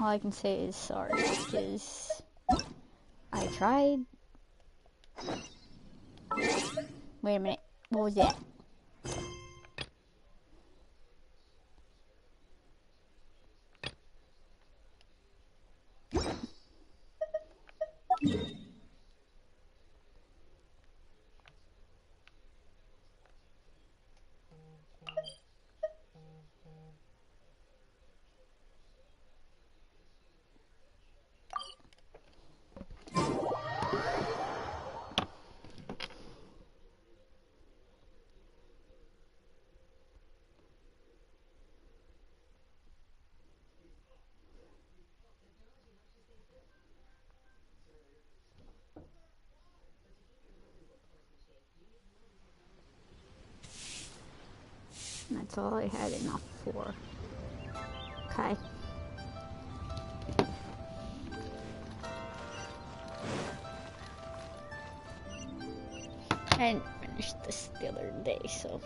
All I can say is sorry, because I tried. Wait a minute. What was that? That's all I had enough for. Okay. I didn't finish this the other day, so.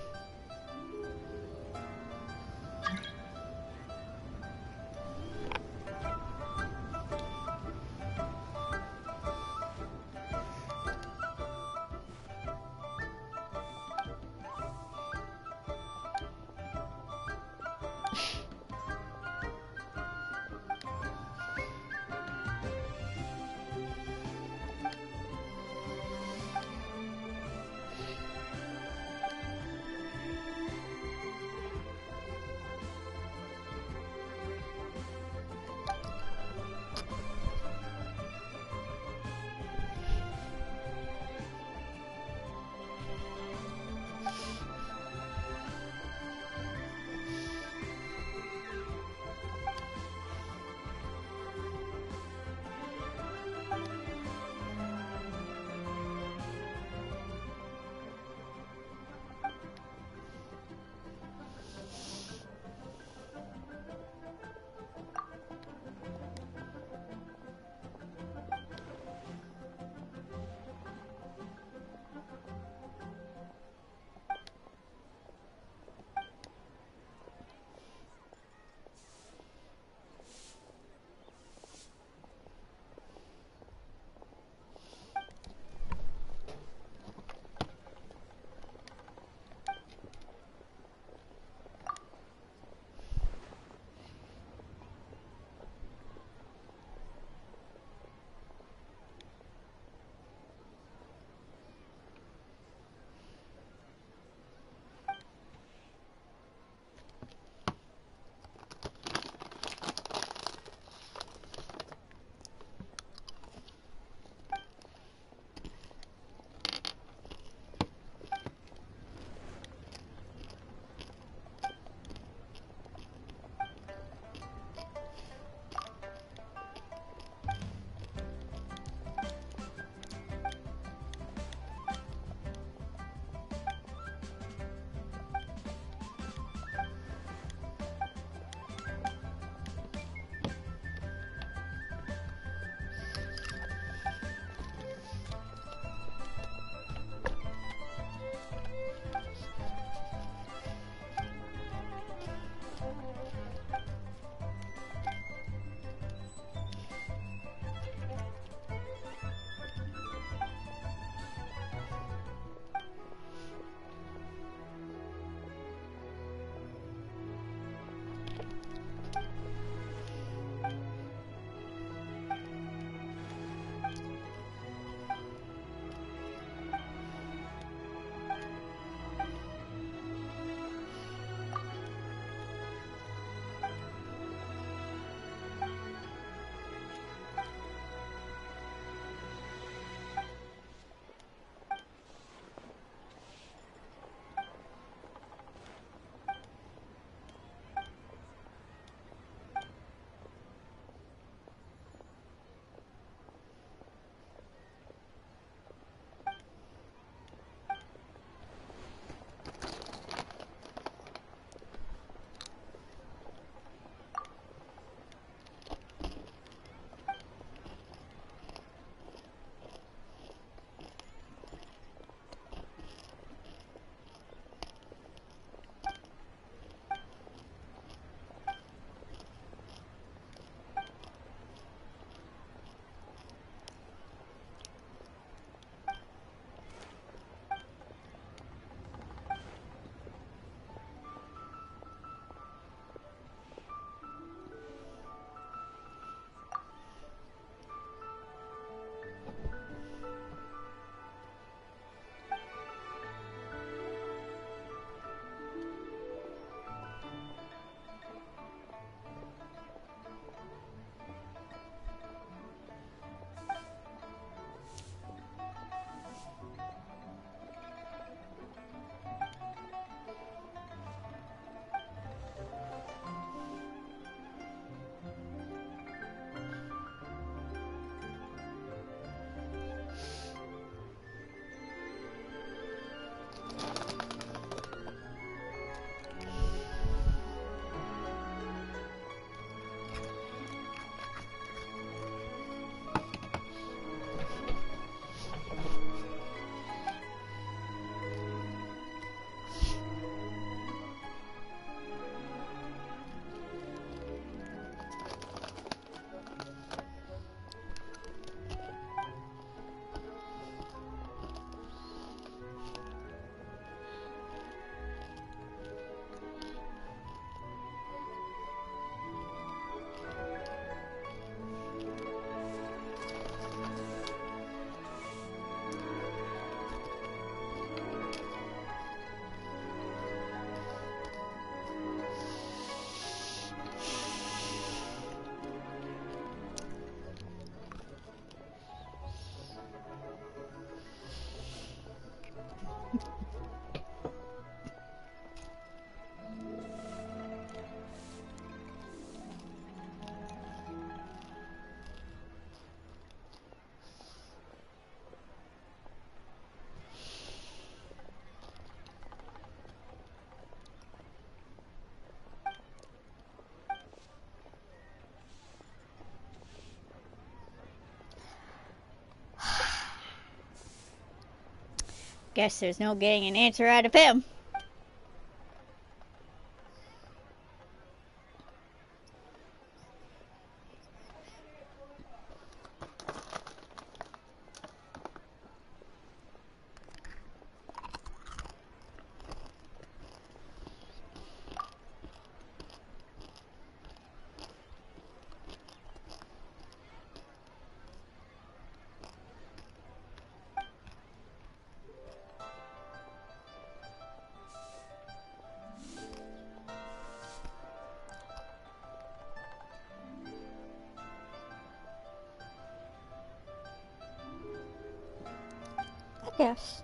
Guess there's no getting an answer out of him. Yes.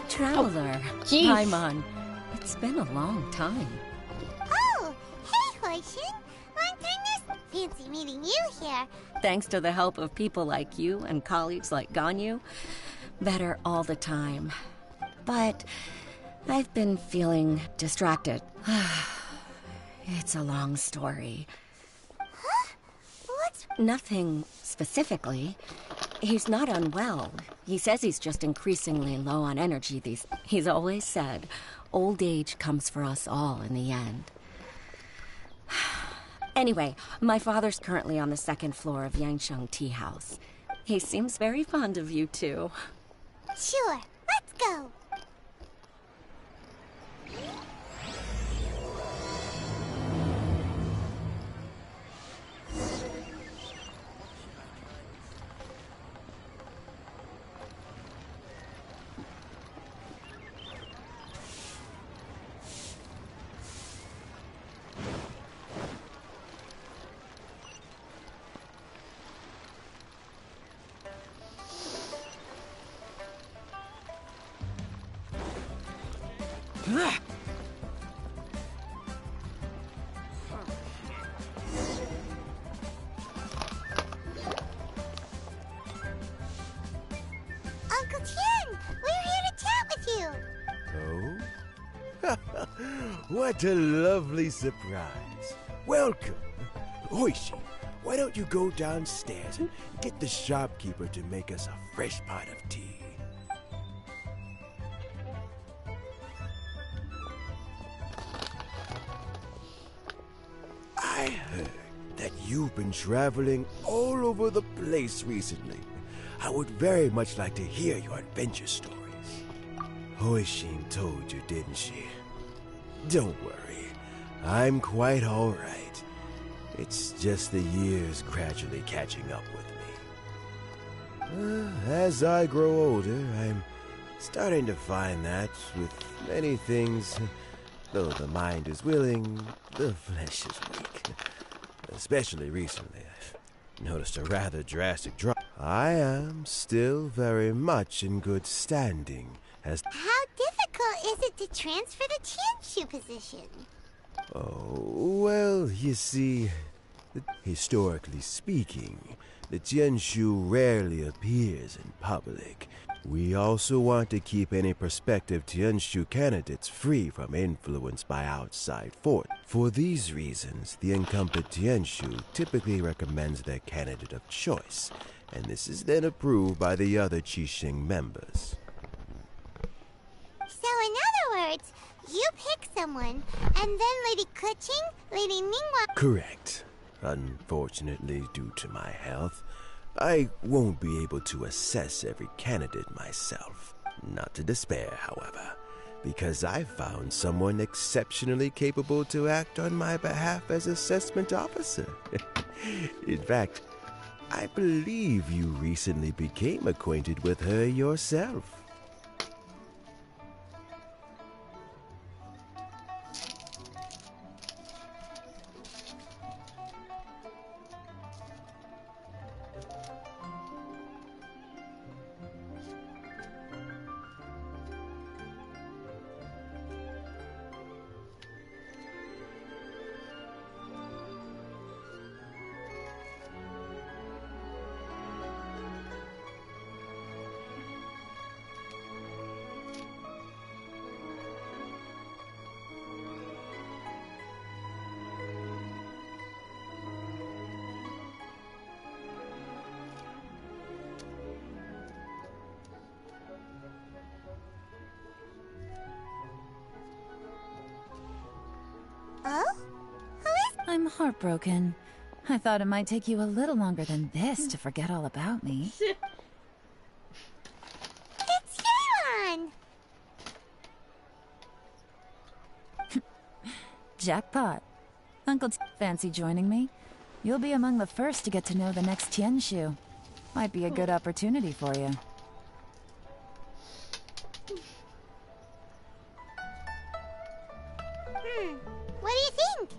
Traveler, Jeez. Paimon, it's been a long time. Oh, hey, Hoishin. Long time no see. Fancy meeting you here. Thanks to the help of people like you and colleagues like Ganyu, better all the time. But I've been feeling distracted. It's a long story. Huh? What's... Nothing specifically. He's not unwell. He says he's just increasingly low on energy He's always said, old age comes for us all in the end. Anyway, my father's currently on the second floor of Yangsheng Tea House. He seems very fond of you, too. Sure, let's go. Uncle Tien, we're here to chat with you. Oh? What a lovely surprise. Welcome. Hoishi, why don't you go downstairs and get the shopkeeper to make us a fresh pot of tea? I heard that you've been traveling all over the place recently. I would very much like to hear your adventure stories. Hoishin told you, didn't she? Don't worry, I'm quite all right. It's just the years gradually catching up with me. As I grow older, I'm starting to find that with many things, though the mind is willing, the flesh is weak. Especially recently, I've noticed a rather drastic drop. I am still very much in good standing as... How difficult is it to transfer the Tianshu position? Oh, well, you see, historically speaking, the Genshin rarely appears in public. We also want to keep any prospective Tianshu candidates free from influence by outside forces. For these reasons, the incumbent Tianshu typically recommends their candidate of choice, and this is then approved by the other Qixing members. So in other words, you pick someone, and then Lady Keqing, Lady Ningguang... Correct. Unfortunately, due to my health, I won't be able to assess every candidate myself. Not to despair, however, because I found someone exceptionally capable to act on my behalf as assessment officer. In fact, I believe you recently became acquainted with her yourself. Oh? Who is... I'm heartbroken. I thought it might take you a little longer than this to forget all about me. It's Yelan! Jackpot. Uncle fancy joining me? You'll be among the first to get to know the next Tianshu. Might be a good opportunity for you. What do you think?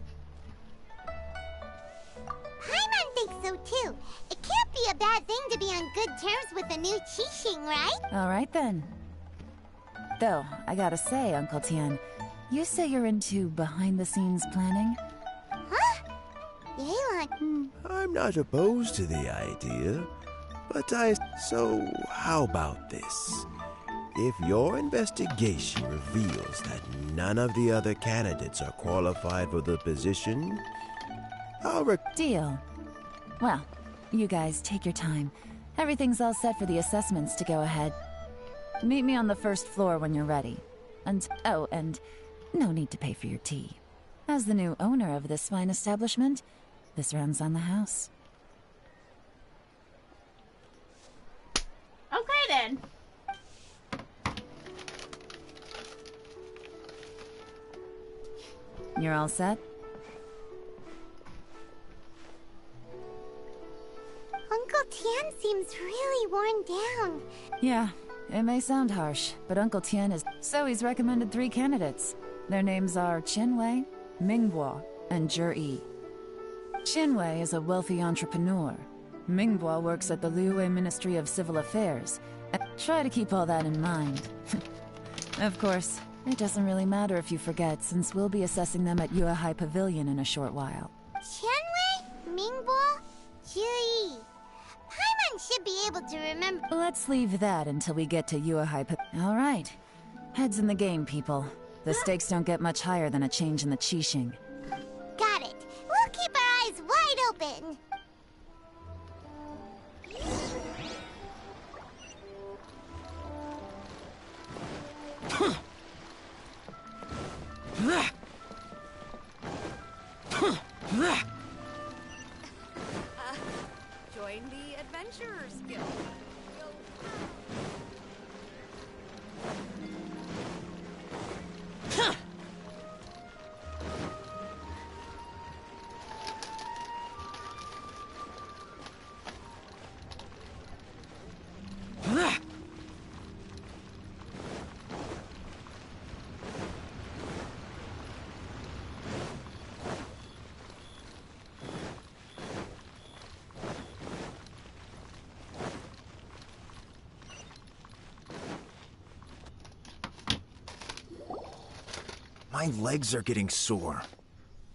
Paimon thinks so too. It can't be a bad thing to be on good terms with the new Qixing, right? Alright then. Though, I gotta say, Uncle Tian, you say you're into behind-the-scenes planning? Huh? Yelan. I'm not opposed to the idea, but So, how about this? If your investigation reveals that none of the other candidates are qualified for the position, Deal. Well, you guys take your time. Everything's all set for the assessments to go ahead. Meet me on the first floor when you're ready. And no need to pay for your tea. As the new owner of this fine establishment, this runs on the house. Okay then. You're all set? Uncle Tian seems really worn down. Yeah, it may sound harsh, but Uncle Tian is... So he's recommended 3 candidates. Their names are Qinwei, Mingbo, and Zhi. Qinwei is a wealthy entrepreneur. Mingbo works at the Liyue Ministry of Civil Affairs. Try to keep all that in mind. Of course, it doesn't really matter if you forget, since we'll be assessing them at Yuehai Pavilion in a short while. Qianwei, Mingbo, Zhi. Paimon should be able to remember. Let's leave that until we get to Yuehai Pavilion. All right. Heads in the game, people. The stakes don't get much higher than a change in the Qixing. Got it. We'll keep our eyes wide open. Join the Adventurers Guild. My legs are getting sore.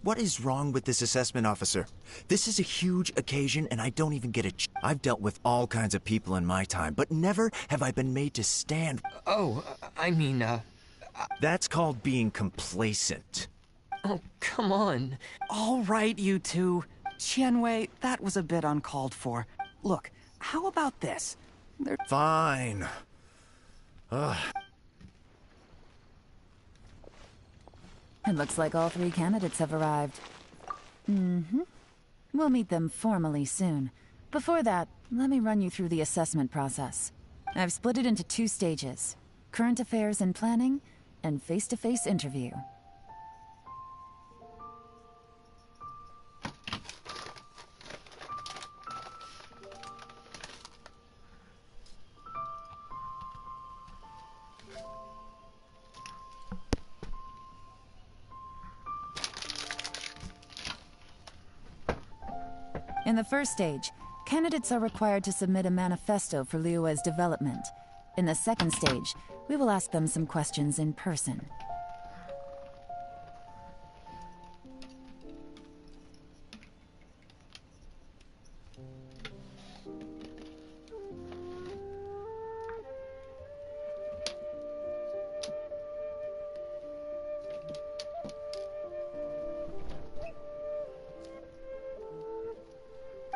What is wrong with this assessment officer? This is a huge occasion and I don't even get I've dealt with all kinds of people in my time, but never have I been made to stand. That's called being complacent. Oh, come on. All right, you two. Qianwei, that was a bit uncalled for. Look, how about this? Fine. It looks like all 3 candidates have arrived. We'll meet them formally soon. Before that, let me run you through the assessment process. I've split it into 2 stages: current affairs and planning, and face-to-face interview. In the first stage, candidates are required to submit a manifesto for Liyue's development. In the second stage, we will ask them some questions in person.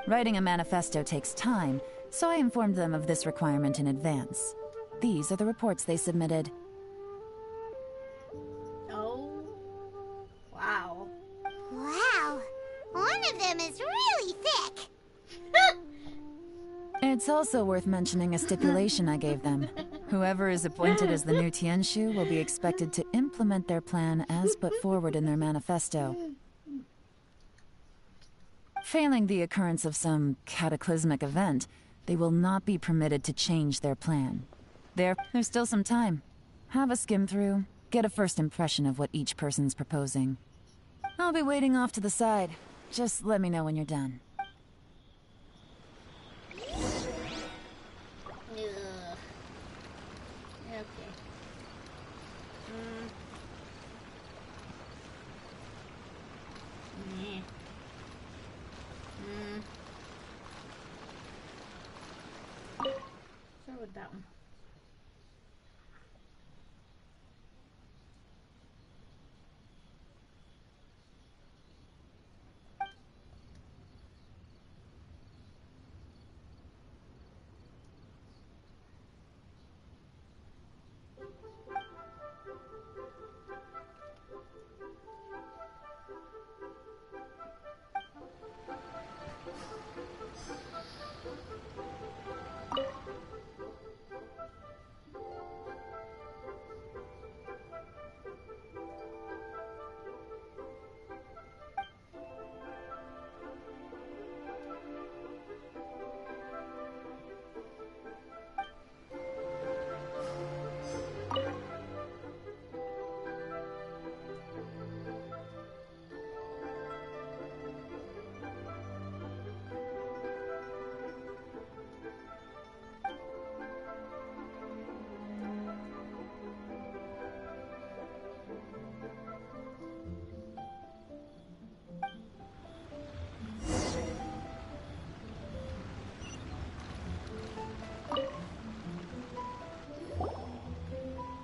Writing a manifesto takes time, so I informed them of this requirement in advance. These are the reports they submitted. Oh. Wow. Wow. One of them is really thick. It's also worth mentioning a stipulation I gave them. Whoever is appointed as the new Tianshu will be expected to implement their plan as put forward in their manifesto. Failing the occurrence of some cataclysmic event, they will not be permitted to change their plan. There's still some time. Have a skim through, get a first impression of what each person's proposing. I'll be waiting off to the side. Just let me know when you're done. Ugh. Okay. Meh. Start with that one.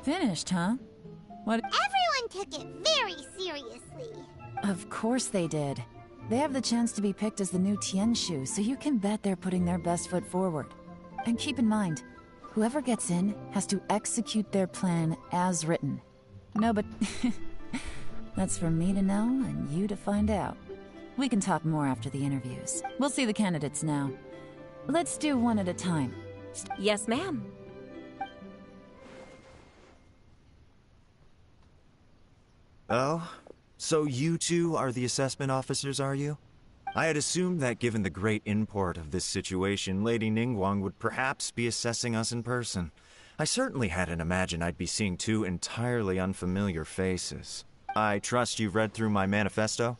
Finished, huh? What? Everyone took it very seriously. Of course they did. They have the chance to be picked as the new Tianshu, so you can bet they're putting their best foot forward. And keep in mind, whoever gets in has to execute their plan as written. No, but that's for me to know and you to find out. We can talk more after the interviews. We'll see the candidates now. Let's do one at a time. Yes, ma'am. Oh? So you two are the assessment officers, are you? I had assumed that given the great import of this situation, Lady Ningguang would perhaps be assessing us in person. I certainly hadn't imagined I'd be seeing two entirely unfamiliar faces. I trust you've read through my manifesto?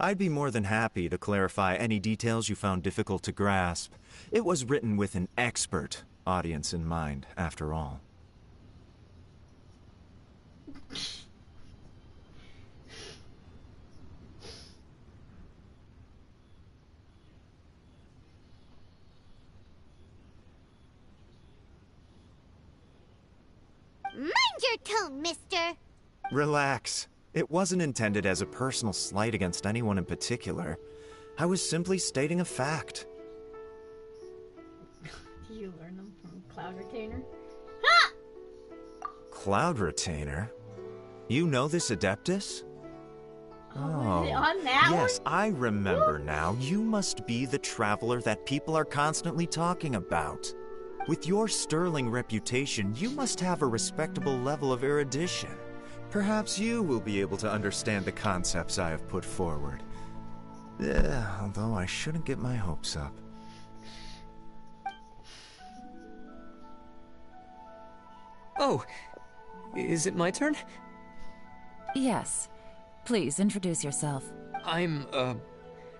I'd be more than happy to clarify any details you found difficult to grasp. It was written with an expert audience in mind, after all. Mind your tone, mister. Relax. It wasn't intended as a personal slight against anyone in particular. I was simply stating a fact. Did you learn them from Cloud Retainer? Cloud Retainer? You know this Adeptus? Oh, on that yes, one? I remember now. You must be the traveler that people are constantly talking about. With your sterling reputation, you must have a respectable level of erudition. Perhaps you will be able to understand the concepts I have put forward. Although I shouldn't get my hopes up. Oh, is it my turn? Yes. Please introduce yourself. I'm,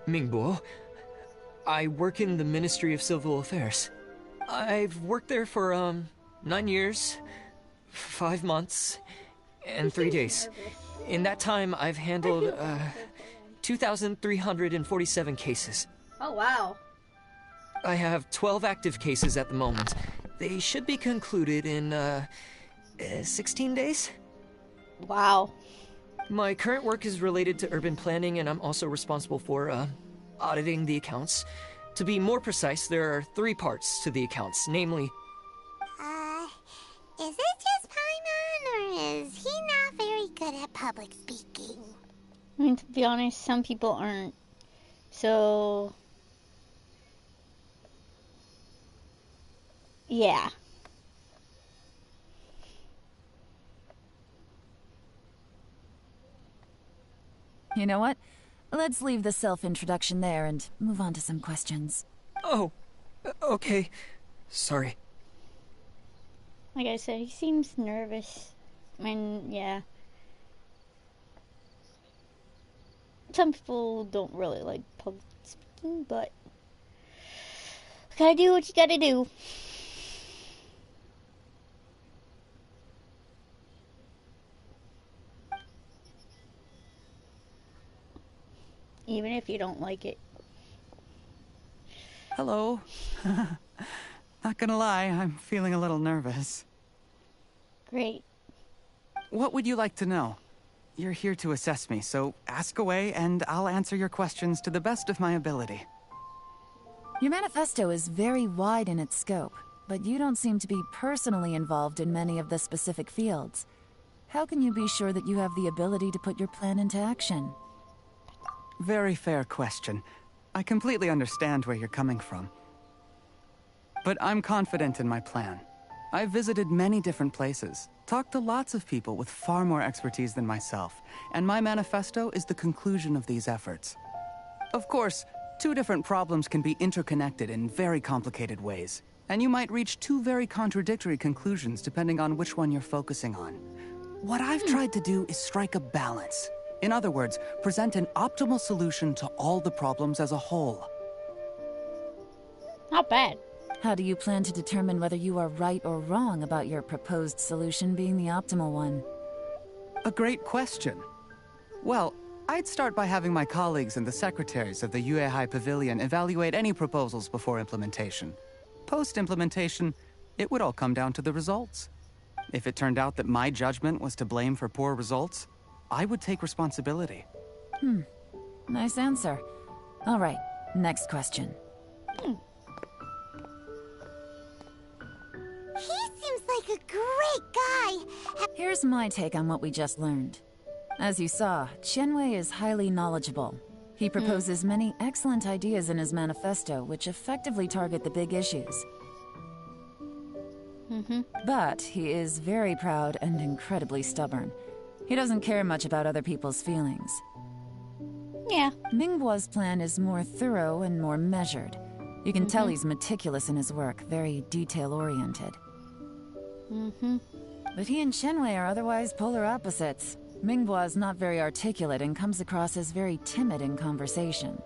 Mingbo. I work in the Ministry of Civil Affairs. I've worked there for, 9 years, 5 months, and 3 days. In that time, I've handled, 2,347 cases. Oh, wow. I have 12 active cases at the moment. They should be concluded in, 16 days? Wow. My current work is related to urban planning, and I'm also responsible for, auditing the accounts. To be more precise, there are 3 parts to the accounts, namely... Is it just Paimon, or is he not very good at public speaking? I mean, to be honest, some people aren't. So... yeah. You know what? Let's leave the self-introduction there and move on to some questions. Oh, okay. Sorry. Like I said, he seems nervous. And, yeah. Some people don't really like public speaking, but... gotta do what you gotta do. Even if you don't like it. Hello. Not gonna lie, I'm feeling a little nervous. Great. What would you like to know? You're here to assess me, so ask away and I'll answer your questions to the best of my ability. Your manifesto is very wide in its scope, but you don't seem to be personally involved in many of the specific fields. How can you be sure that you have the ability to put your plan into action? Very fair question. I completely understand where you're coming from. But I'm confident in my plan. I've visited many different places, talked to lots of people with far more expertise than myself, and my manifesto is the conclusion of these efforts. Of course, 2 different problems can be interconnected in very complicated ways, and you might reach 2 very contradictory conclusions depending on which one you're focusing on. What I've tried to do is strike a balance. In other words, present an optimal solution to all the problems as a whole. Not bad. How do you plan to determine whether you are right or wrong about your proposed solution being the optimal one? A great question. Well, I'd start by having my colleagues and the secretaries of the Yuehai Pavilion evaluate any proposals before implementation. Post-implementation, it would all come down to the results. If it turned out that my judgment was to blame for poor results, I would take responsibility. Nice answer. All right, next question. He seems like a great guy. Here's my take on what we just learned. As you saw, Qianwei is highly knowledgeable. He proposes many excellent ideas in his manifesto, which effectively target the big issues. But he is very proud and incredibly stubborn. He doesn't care much about other people's feelings. Yeah. Mingguo's plan is more thorough and more measured. You can tell he's meticulous in his work, very detail-oriented. But he and Qianwei are otherwise polar opposites. Mingguo is not very articulate and comes across as very timid in conversation.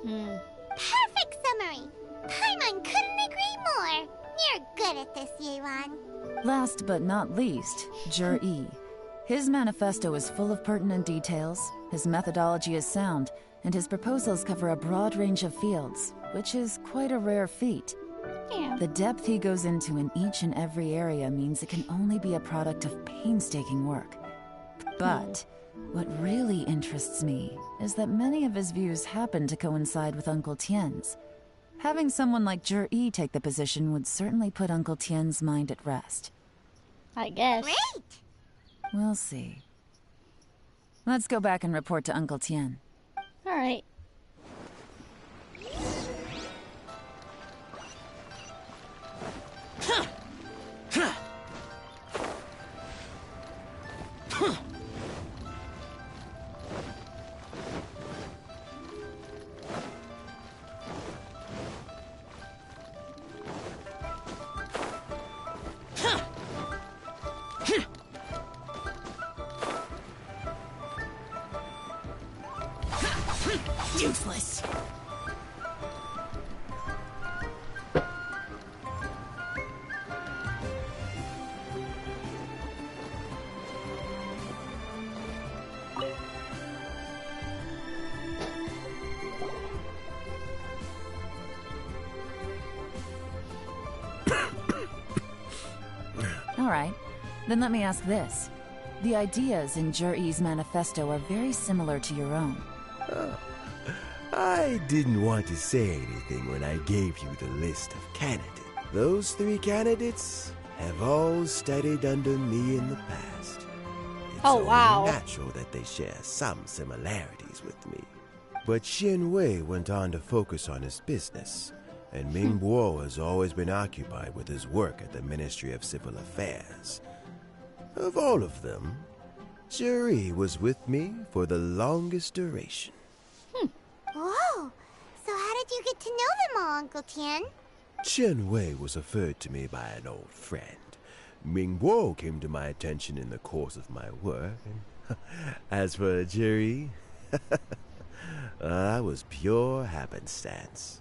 Perfect summary. Paimon couldn't agree more. You're good at this, Yeron. Last but not least, Zhi. His manifesto is full of pertinent details, his methodology is sound, and his proposals cover a broad range of fields, which is quite a rare feat. Yeah. The depth he goes into in each and every area means it can only be a product of painstaking work. But what really interests me is that many of his views happen to coincide with Uncle Tien's. Having someone like Zhi take the position would certainly put Uncle Tien's mind at rest. I guess. Great. We'll see. Let's go back and report to Uncle Tien. Alright. Useless. Alright, then let me ask this. The ideas in Jur-E's manifesto are very similar to your own. I didn't want to say anything when I gave you the list of candidates. Those 3 candidates have all studied under me in the past. It's Oh, wow. only natural that they share some similarities with me. But Xin Wei went on to focus on his business, and Ming Guo has always been occupied with his work at the Ministry of Civil Affairs. Of all of them, Juri was with me for the longest duration. Whoa! So how did you get to know them all, Uncle Tian? Chen Wei was referred to me by an old friend. Ming Guo came to my attention in the course of my work. And as for Juri, I was pure happenstance.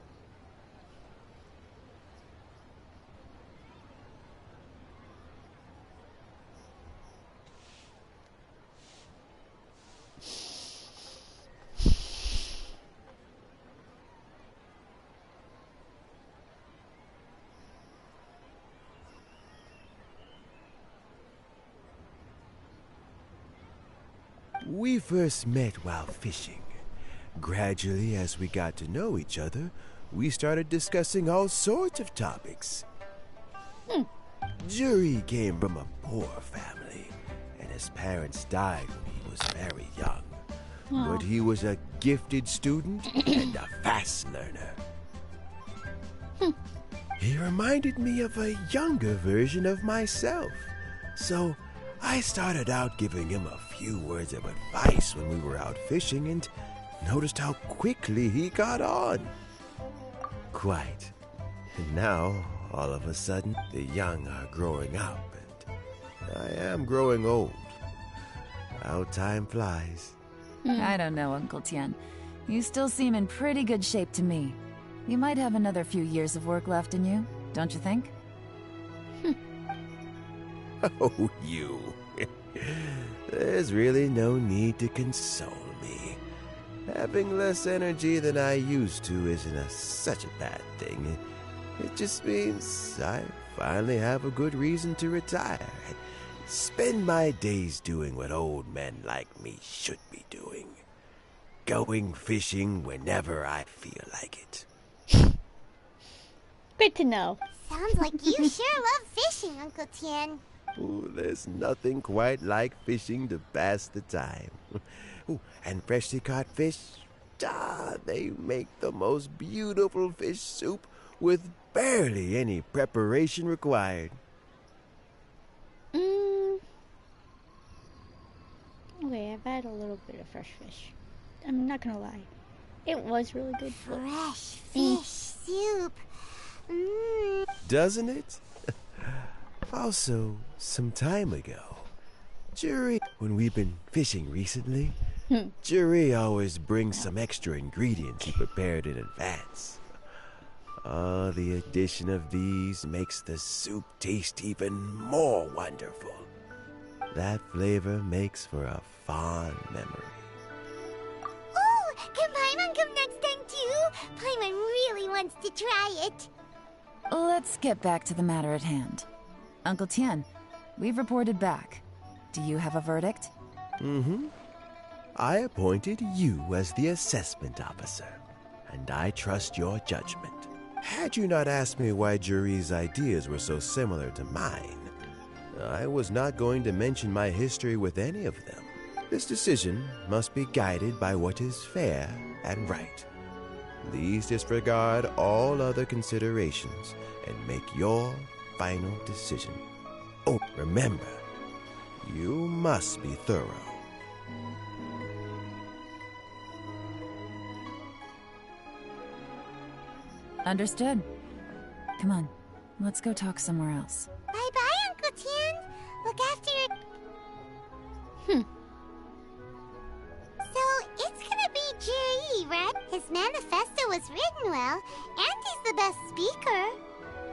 We first met while fishing. Gradually, as we got to know each other, we started discussing all sorts of topics. Juri came from a poor family, and his parents died when he was very young. But he was a gifted student and a fast learner. He reminded me of a younger version of myself, so I started out giving him a few words of advice when we were out fishing and noticed how quickly he got on. Quite. And now, all of a sudden, the young are growing up and I am growing old. How time flies. I don't know, Uncle Tian. You still seem in pretty good shape to me. You might have another few years of work left in you, don't you think? Oh, you. There's really no need to console me. Having less energy than I used to isn't such a bad thing. It just means I finally have a good reason to retire. Spend my days doing what old men like me should be doing. Going fishing whenever I feel like it. Good to know. Sounds like you sure love fishing, Uncle Tian. Ooh, there's nothing quite like fishing to pass the time. Ooh, and freshly caught fish, they make the most beautiful fish soup with barely any preparation required. Okay, I've had a little bit of fresh fish. I'm not gonna lie. It was really good. Fresh fish soup. Doesn't it? Also, some time ago, Juri, when we've been fishing recently, Juri always brings some extra ingredients he prepared in advance. The addition of these makes the soup taste even more wonderful. That flavor makes for a fond memory. Oh, can Paimon come next time too? Paimon really wants to try it. Let's get back to the matter at hand. Uncle Tian, we've reported back. Do you have a verdict? I appointed you as the assessment officer, and I trust your judgment. Had you not asked me why Juri's ideas were so similar to mine, I was not going to mention my history with any of them. This decision must be guided by what is fair and right. Please disregard all other considerations and make your final decision. Oh, remember, you must be thorough. Understood. Come on, let's go talk somewhere else. Bye-bye, Uncle Tian. Look after your... So, it's gonna be Juri, right? His manifesto was written well, and he's the best speaker.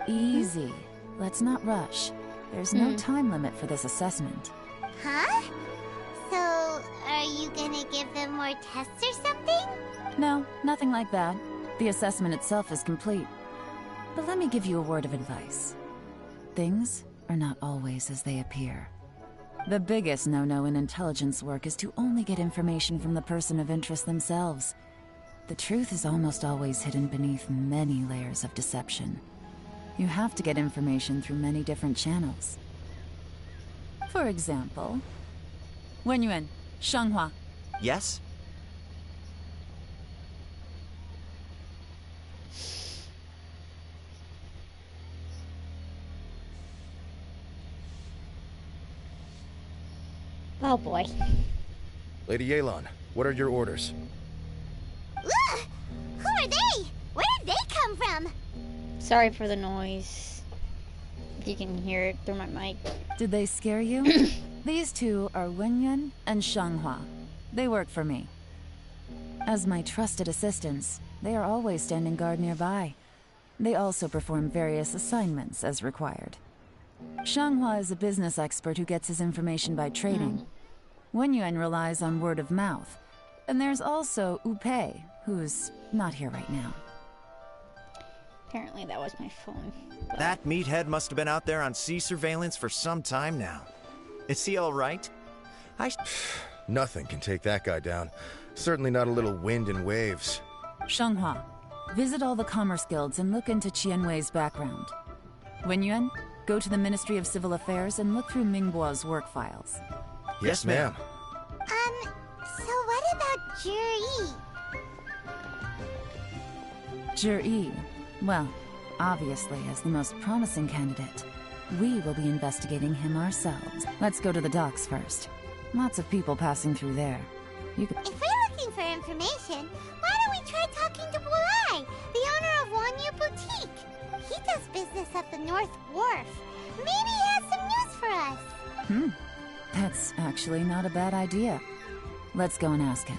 Easy. Let's not rush. There's no time limit for this assessment. Huh? So, are you gonna give them more tests or something? No, nothing like that. The assessment itself is complete. But let me give you a word of advice. Things are not always as they appear. The biggest no-no in intelligence work is to only get information from the person of interest themselves. The truth is almost always hidden beneath many layers of deception. You have to get information through many different channels. For example, Wenyuan, Shanghua. Yes? Oh boy. Lady Yelan, what are your orders? Ugh! Who are they? Where did they come from? Sorry for the noise. If you can hear it through my mic. Did they scare you? These two are Wenyuan and Shanghua. They work for me. As my trusted assistants, they are always standing guard nearby. They also perform various assignments as required. Shanghua is a business expert who gets his information by trading. Wenyuan relies on word of mouth. And there's also Upei, who's not here right now. Apparently that was my phone. That meathead must have been out there on sea surveillance for some time now. Is he all right? Nothing can take that guy down. Certainly not a little wind and waves. Shanghua, visit all the commerce guilds and look into Qianwei's background. Wenyuan, go to the Ministry of Civil Affairs and look through Mingguo's work files. Yes, ma'am. So what about Juri? Zhi, well, obviously as the most promising candidate, we will be investigating him ourselves. Let's go to the docks first. Lots of people passing through there. You could... If we're looking for information, why don't we try talking to Bulai, the owner of Wanyu Boutique? He does business at the North Wharf. Maybe he has some news for us. That's actually not a bad idea. Let's go and ask him.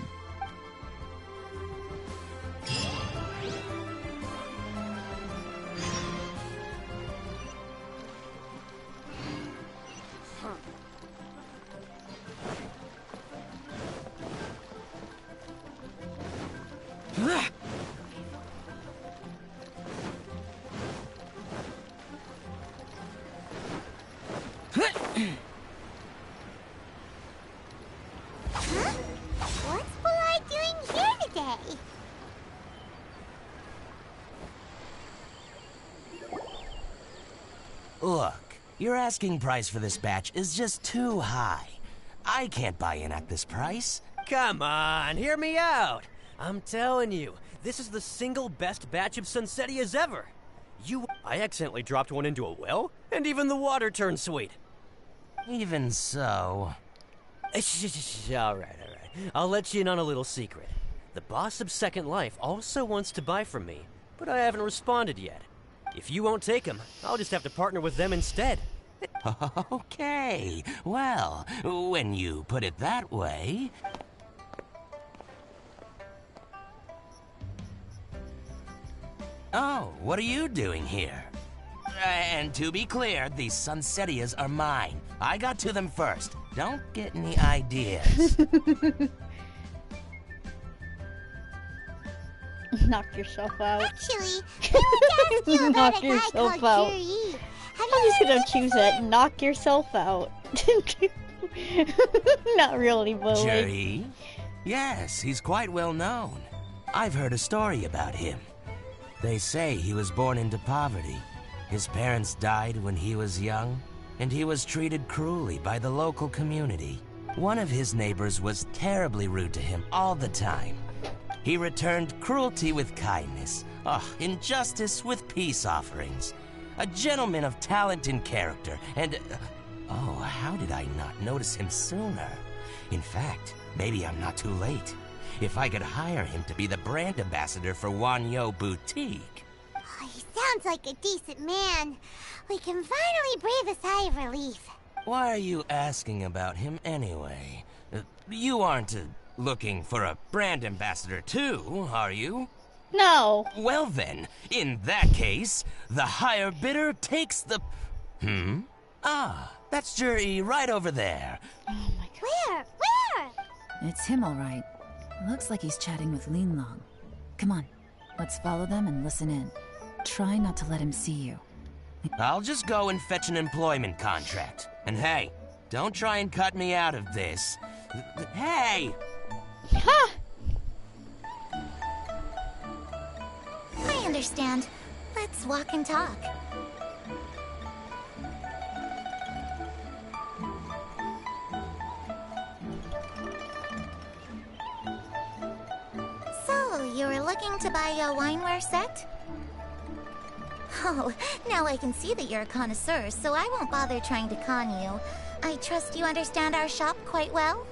What's Bulai doing here today? Look, your asking price for this batch is just too high. I can't buy in at this price. Come on, hear me out. I'm telling you, this is the single best batch of Sunsetias ever. I accidentally dropped one into a well, and even the water turned sweet. Even so... All right. I'll let you in on a little secret. The boss of Second Life also wants to buy from me, but I haven't responded yet. If you won't take him, I'll just have to partner with them instead. Okay, well, when you put it that way... Oh, what are you doing here? And to be clear, these Sunsetias are mine. I got to them first. Don't get any ideas. Knock yourself out. Actually, I want to ask you about Knock a guy yourself called out. Juri. I'm just gonna choose that. Knock yourself out. Not really, but like... Juri? Yes, he's quite well known. I've heard a story about him. They say he was born into poverty. His parents died when he was young, and he was treated cruelly by the local community. One of his neighbors was terribly rude to him all the time. He returned cruelty with kindness, injustice with peace offerings. A gentleman of talent and character, and... how did I not notice him sooner? In fact, maybe I'm not too late. If I could hire him to be the brand ambassador for Wanyu Boutique. Oh, he sounds like a decent man. We can finally breathe a sigh of relief. Why are you asking about him anyway? You aren't looking for a brand ambassador too, are you? No. Well then, in that case, the higher bidder takes the... That's Juri right over there. Oh my god. Where? It's him, all right. Looks like he's chatting with Linlong. Come on, let's follow them and listen in. Try not to let him see you. I'll just go and fetch an employment contract. And hey, don't try and cut me out of this. Hey! Ha! I understand. Let's walk and talk. So, you were looking to buy a wineware set? Oh, now I can see that you're a connoisseur, so I won't bother trying to con you. I trust you understand our shop quite well?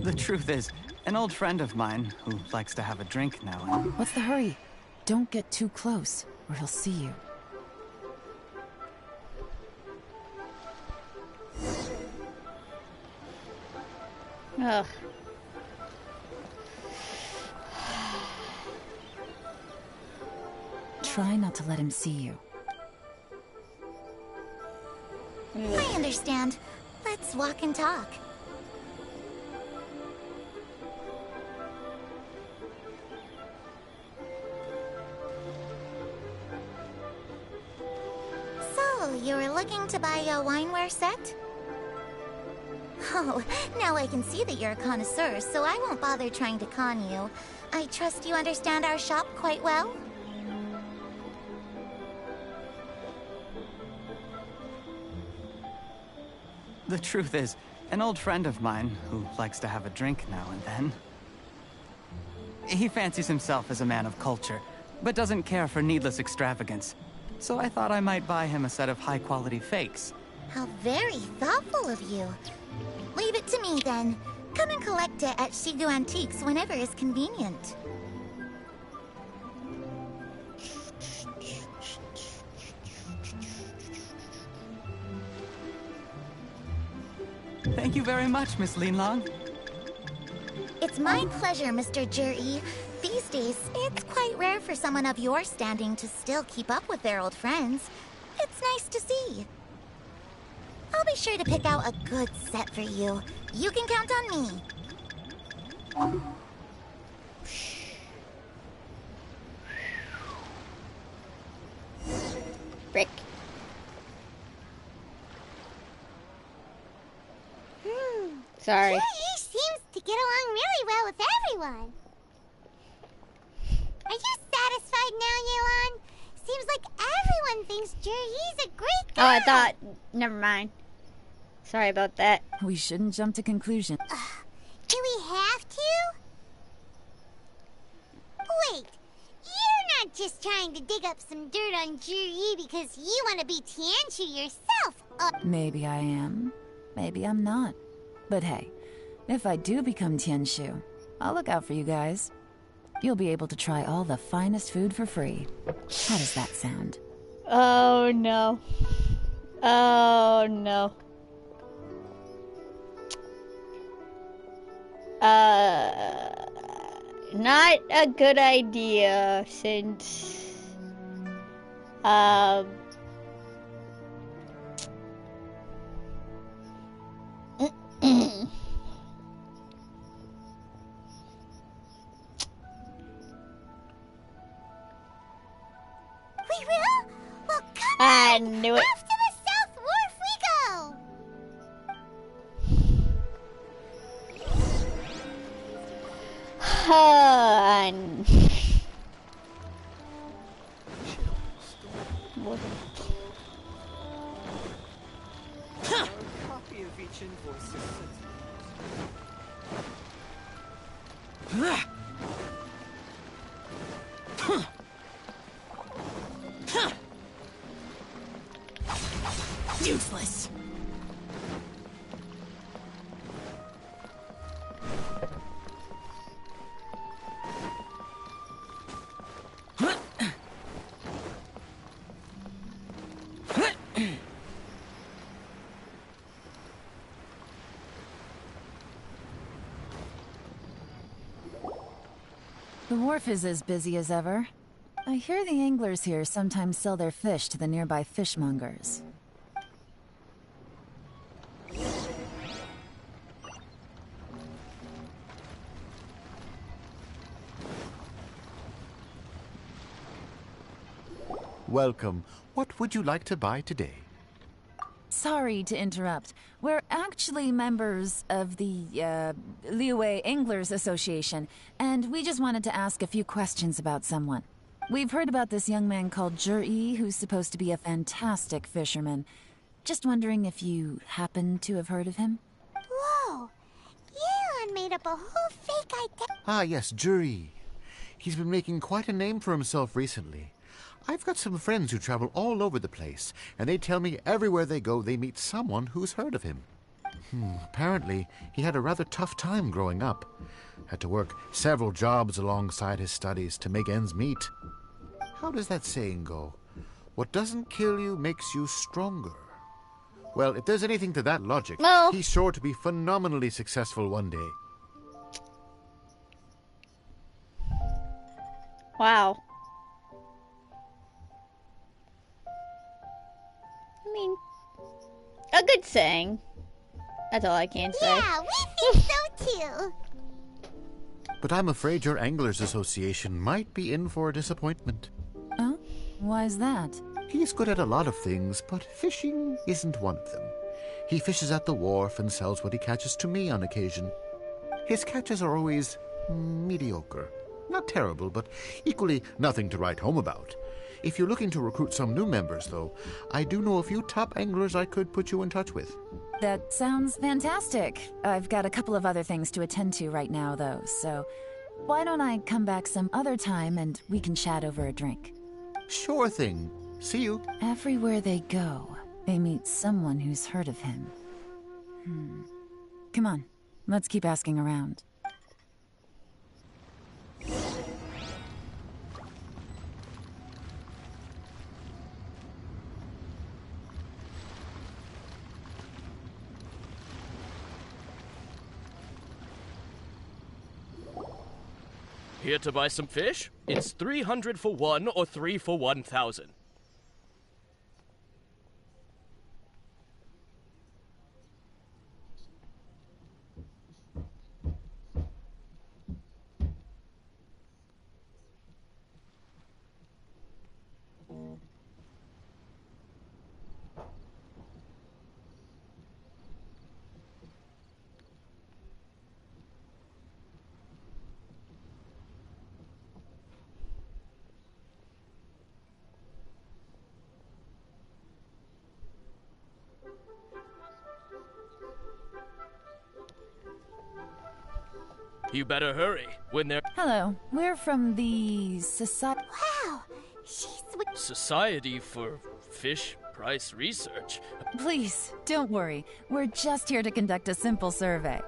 The truth is, an old friend of mine who likes to have a drink now and... What's the hurry? Don't get too close, or he'll see you. Ugh. Try not to let him see you. I understand. Let's walk and talk. So, you were looking to buy a wineware set? Oh, now I can see that you're a connoisseur, so I won't bother trying to con you. I trust you understand our shop quite well? The truth is, an old friend of mine who likes to have a drink now and then... He fancies himself as a man of culture, but doesn't care for needless extravagance. So I thought I might buy him a set of high-quality fakes. How very thoughtful of you. Leave it to me, then. Come and collect it at Shigu Antiques whenever is convenient. Thank you very much, Miss Linlong. It's my pleasure, Mr. Juri. These days, it's quite rare for someone of your standing to still keep up with their old friends. It's nice to see. I'll be sure to pick out a good set for you. You can count on me. Brick. Sorry. Juri seems to get along really well with everyone. Are you satisfied now, Yelan? Seems like everyone thinks Juri's a great guy. Oh, I thought. Never mind. Sorry about that. We shouldn't jump to conclusions. Do we have to? Wait, you're not just trying to dig up some dirt on Juri because you want to be Tianshu yourself. Maybe I am. Maybe I'm not. But hey, if I do become Tianshu, I'll look out for you guys. You'll be able to try all the finest food for free. How does that sound? Oh no. Oh no. Not a good idea since We will? Well, come I on! knew it. Off to the South Wharf we go! What? Copy of each invoice is sent. Useless! The wharf is as busy as ever. I hear the anglers here sometimes sell their fish to the nearby fishmongers. Welcome. What would you like to buy today? Sorry to interrupt. We're actually members of the, Liyue Anglers Association, and we just wanted to ask a few questions about someone. We've heard about this young man called Zhi, who's supposed to be a fantastic fisherman. Just wondering if you happen to have heard of him? Whoa! Yeon made up a whole fake identity. Ah, yes, Zhi. He's been making quite a name for himself recently. I've got some friends who travel all over the place, and they tell me everywhere they go they meet someone who's heard of him. Apparently, he had a rather tough time growing up. Had to work several jobs alongside his studies to make ends meet. How does that saying go? What doesn't kill you makes you stronger. Well, if there's anything to that logic, he's sure to be phenomenally successful one day. Wow. I mean, a good saying. That's all I can say. Yeah, we think so too. But I'm afraid your Anglers Association might be in for a disappointment. Oh? Why's that? He's good at a lot of things, but fishing isn't one of them. He fishes at the wharf and sells what he catches to me on occasion. His catches are always mediocre. Not terrible, but equally nothing to write home about. If you're looking to recruit some new members, though, I do know a few top anglers I could put you in touch with. That sounds fantastic. I've got a couple of other things to attend to right now, though, so why don't I come back some other time and we can chat over a drink? Sure thing. See you. Everywhere they go, they meet someone who's heard of him. Come on, let's keep asking around. Here to buy some fish? It's 300 for one or 3 for 1,000. You better hurry when they're... Hello, we're from the Society... Wow, she's with... Society for Fish Price Research. Please, don't worry. We're just here to conduct a simple survey.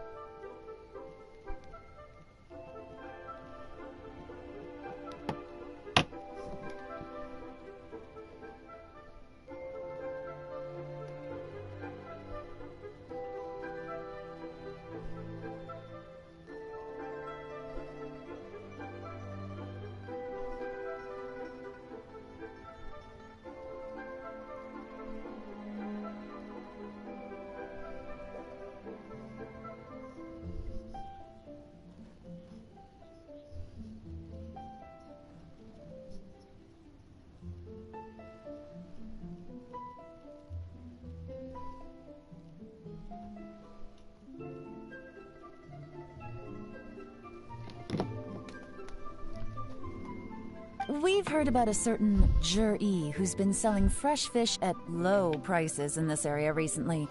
We've heard about a certain Zhi who's been selling fresh fish at low prices in this area recently.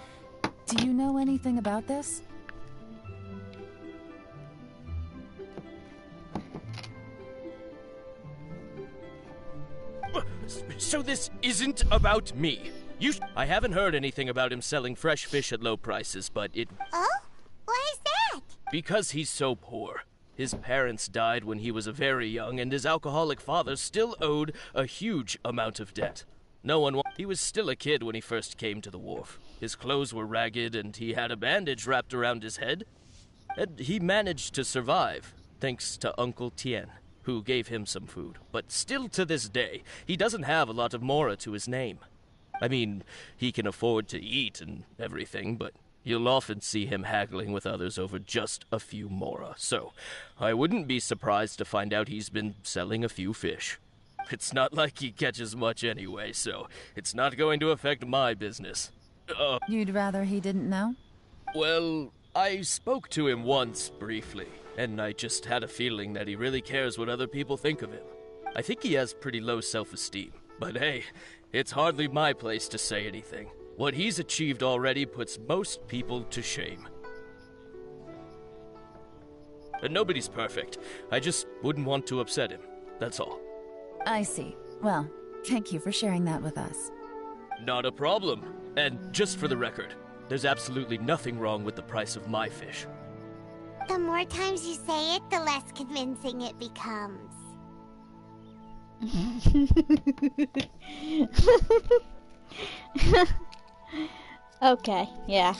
Do you know anything about this? So this isn't about me. I haven't heard anything about him selling fresh fish at low prices, but it... Oh? Why is that? Because he's so poor. His parents died when he was very young, and his alcoholic father still owed a huge amount of debt. He was still a kid when he first came to the wharf. His clothes were ragged, and he had a bandage wrapped around his head. And he managed to survive, thanks to Uncle Tien, who gave him some food. But still to this day, he doesn't have a lot of mora to his name. I mean, he can afford to eat and everything, but you'll often see him haggling with others over just a few mora. So, I wouldn't be surprised to find out he's been selling a few fish. It's not like he catches much anyway, so it's not going to affect my business. You'd rather he didn't know? Well, I spoke to him once, briefly, and I just had a feeling that he really cares what other people think of him. I think he has pretty low self-esteem, but hey, it's hardly my place to say anything. What he's achieved already puts most people to shame. And nobody's perfect. I just wouldn't want to upset him, that's all. I see. Well, thank you for sharing that with us. Not a problem. And just for the record, there's absolutely nothing wrong with the price of my fish. The more times you say it, the less convincing it becomes. Okay, yeah.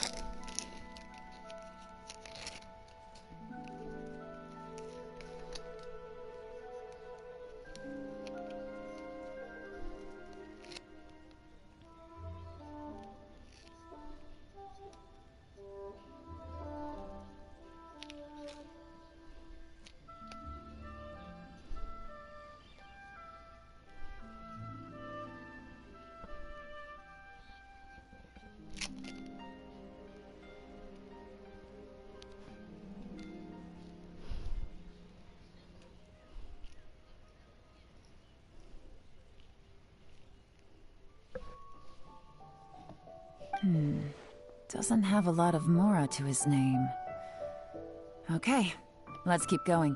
Doesn't have a lot of Mora to his name. Okay, let's keep going.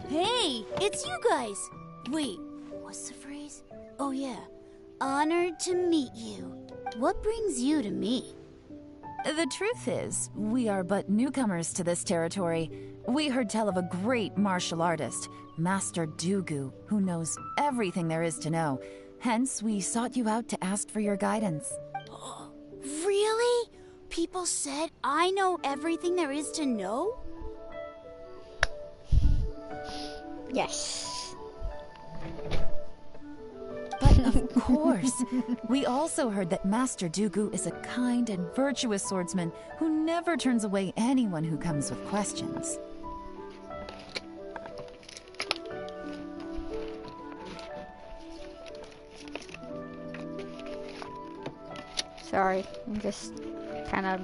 Hey, it's you guys! Wait, what's the phrase? Oh yeah, honored to meet you. What brings you to me? The truth is, we are but newcomers to this territory. We heard tell of a great martial artist, Master Dugu, who knows everything there is to know. Hence, we sought you out to ask for your guidance. Really? People said I know everything there is to know? Yes. But of course, we also heard that Master Dugu is a kind and virtuous swordsman who never turns away anyone who comes with questions. Sorry, I'm just kind of...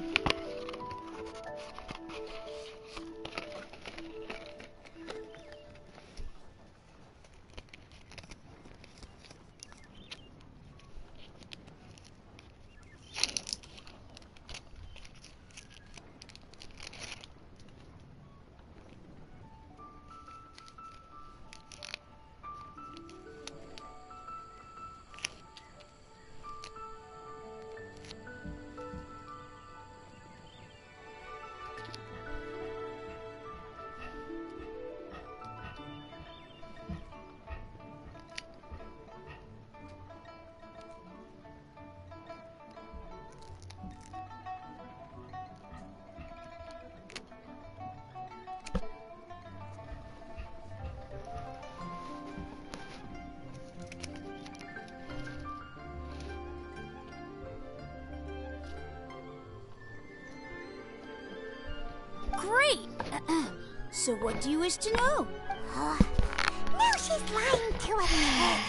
Great! So what do you wish to know? Now she's lying to us.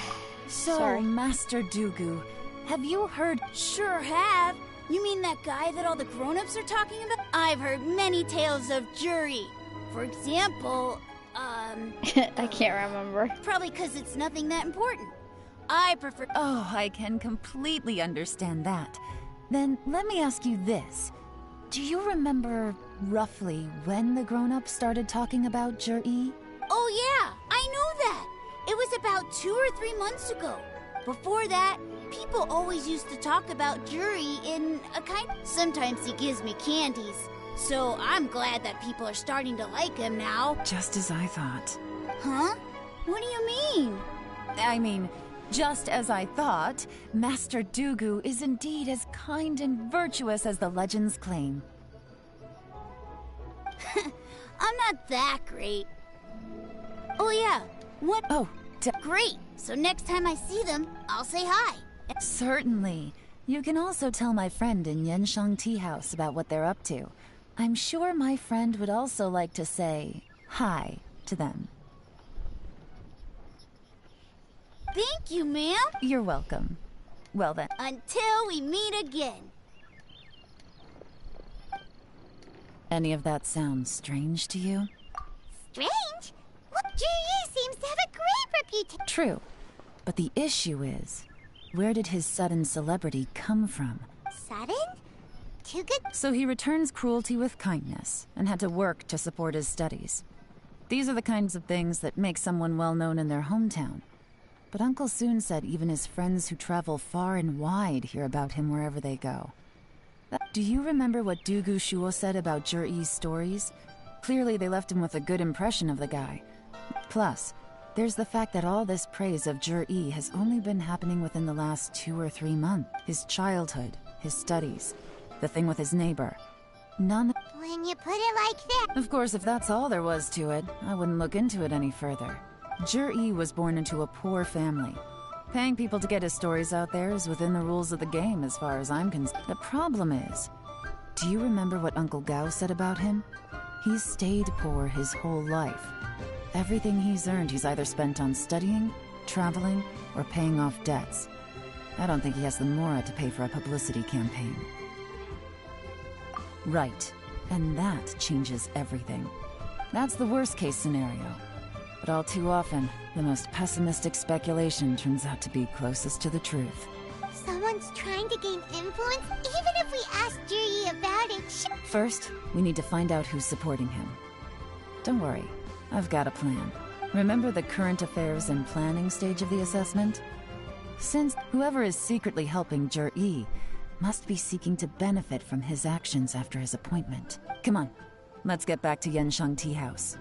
So, Sorry. Master Dugu, have you heard... Sure have. You mean that guy that all the grown-ups are talking about? I've heard many tales of Juri. For example, I can't remember. probably because it's nothing that important. I prefer... Oh, I can completely understand that. Then let me ask you this. Do you remember roughly when the grown-ups started talking about Juri? Oh yeah, I know that. It was about 2 or 3 months ago. Before that, people always used to talk about Juri in a kind... Sometimes he gives me candies. So I'm glad that people are starting to like him now. Just as I thought. Huh? What do you mean? I mean, just as I thought, Master Dugu is indeed as kind and virtuous as the legends claim. I'm not that great. Oh yeah, what... Oh, Great! So next time I see them, I'll say hi. Certainly. You can also tell my friend in Yenshang Tea House about what they're up to. I'm sure my friend would also like to say hi to them. Thank you, ma'am. You're welcome. Well then. Until we meet again. Any of that sound strange to you? Strange? Well, Ji seems to have a great reputation. True. But the issue is, where did his sudden celebrity come from? Sudden? Too good? So he returns cruelty with kindness, and had to work to support his studies. These are the kinds of things that make someone well known in their hometown. But Uncle Soon said even his friends who travel far and wide hear about him wherever they go. Do you remember what Dugu Shuo said about Jur-E's stories? Clearly they left him with a good impression of the guy. Plus, there's the fact that all this praise of Jur-E has only been happening within the last 2 or 3 months. His childhood, his studies, the thing with his neighbor. None. When you put it like that. Of course, if that's all there was to it, I wouldn't look into it any further. Jur-E was born into a poor family. Paying people to get his stories out there is within the rules of the game as far as I'm concerned. The problem is, do you remember what Uncle Gao said about him? He's stayed poor his whole life. Everything he's earned he's either spent on studying, traveling, or paying off debts. I don't think he has the mora to pay for a publicity campaign. Right, and that changes everything. That's the worst case scenario. But all too often, the most pessimistic speculation turns out to be closest to the truth. Someone's trying to gain influence, even if we ask Ji about it. First, we need to find out who's supporting him. Don't worry, I've got a plan. Remember the current affairs and planning stage of the assessment? Since whoever is secretly helping Jur-E must be seeking to benefit from his actions after his appointment. Come on, let's get back to Yenshang Tea House.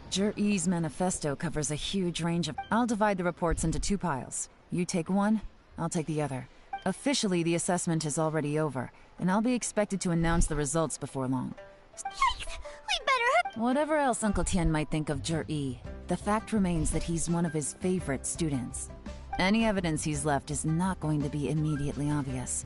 Jur-E's manifesto covers a huge range of... I'll divide the reports into 2 piles. You take one, I'll take the other. Officially, the assessment is already over, and I'll be expected to announce the results before long. Yikes! We better... Whatever else Uncle Tian might think of Jur-E, the fact remains that he's one of his favorite students. Any evidence he's left is not going to be immediately obvious.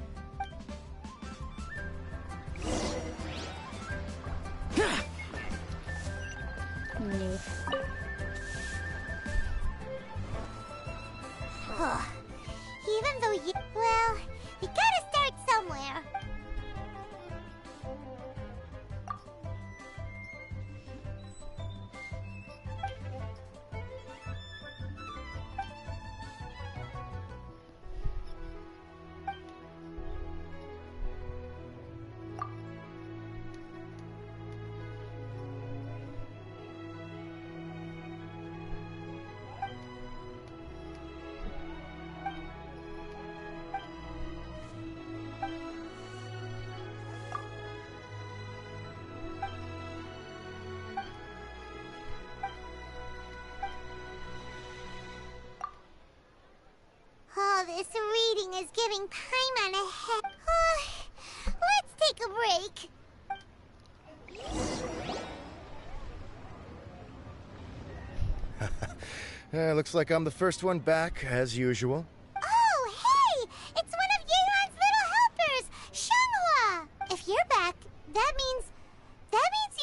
Even though you... Well, we gotta start somewhere. All this reading is giving time on a head. Let's take a break. Looks like I'm the first one back, as usual. Oh, hey! It's one of Yeon's little helpers, Shanghua! If you're back, that means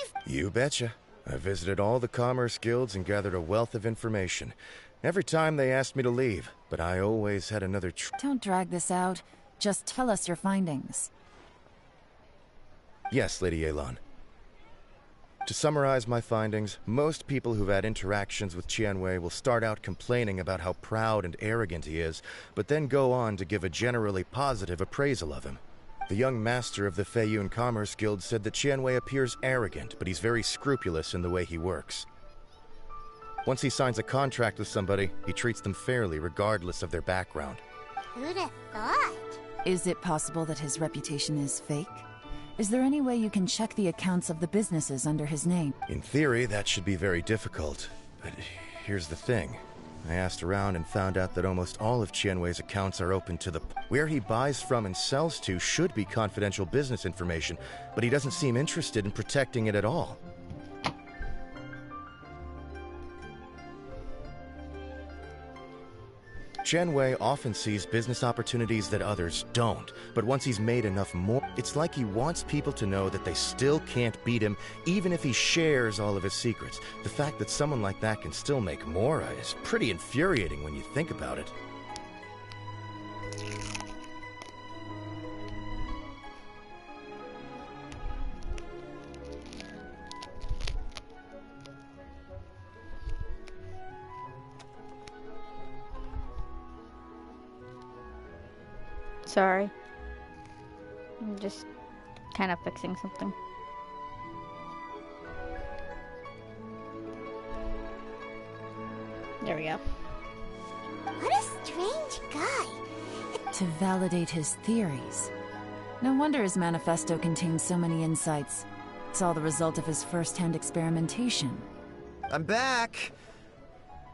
you've... You betcha. I visited all the commerce guilds and gathered a wealth of information. Every time they asked me to leave, but I always had another Don't drag this out. Just tell us your findings. Yes, Lady Yelan. To summarize my findings, most people who've had interactions with Qianwei will start out complaining about how proud and arrogant he is, but then go on to give a generally positive appraisal of him. The young master of the Feiyun Commerce Guild said that Qianwei appears arrogant, but he's very scrupulous in the way he works. Once he signs a contract with somebody, he treats them fairly regardless of their background. Who'd have thought? Is it possible that his reputation is fake? Is there any way you can check the accounts of the businesses under his name? In theory, that should be very difficult. But here's the thing. I asked around and found out that almost all of Qianwei's accounts are open to the... Where he buys from and sells to should be confidential business information, but he doesn't seem interested in protecting it at all. Qianwei often sees business opportunities that others don't, but once he's made enough more, it's like he wants people to know that they still can't beat him, even if he shares all of his secrets. The fact that someone like that can still make more is pretty infuriating when you think about it. Sorry. I'm just kind of fixing something. There we go. What a strange guy. To validate his theories. No wonder his manifesto contains so many insights. It's all the result of his first-hand experimentation. I'm back!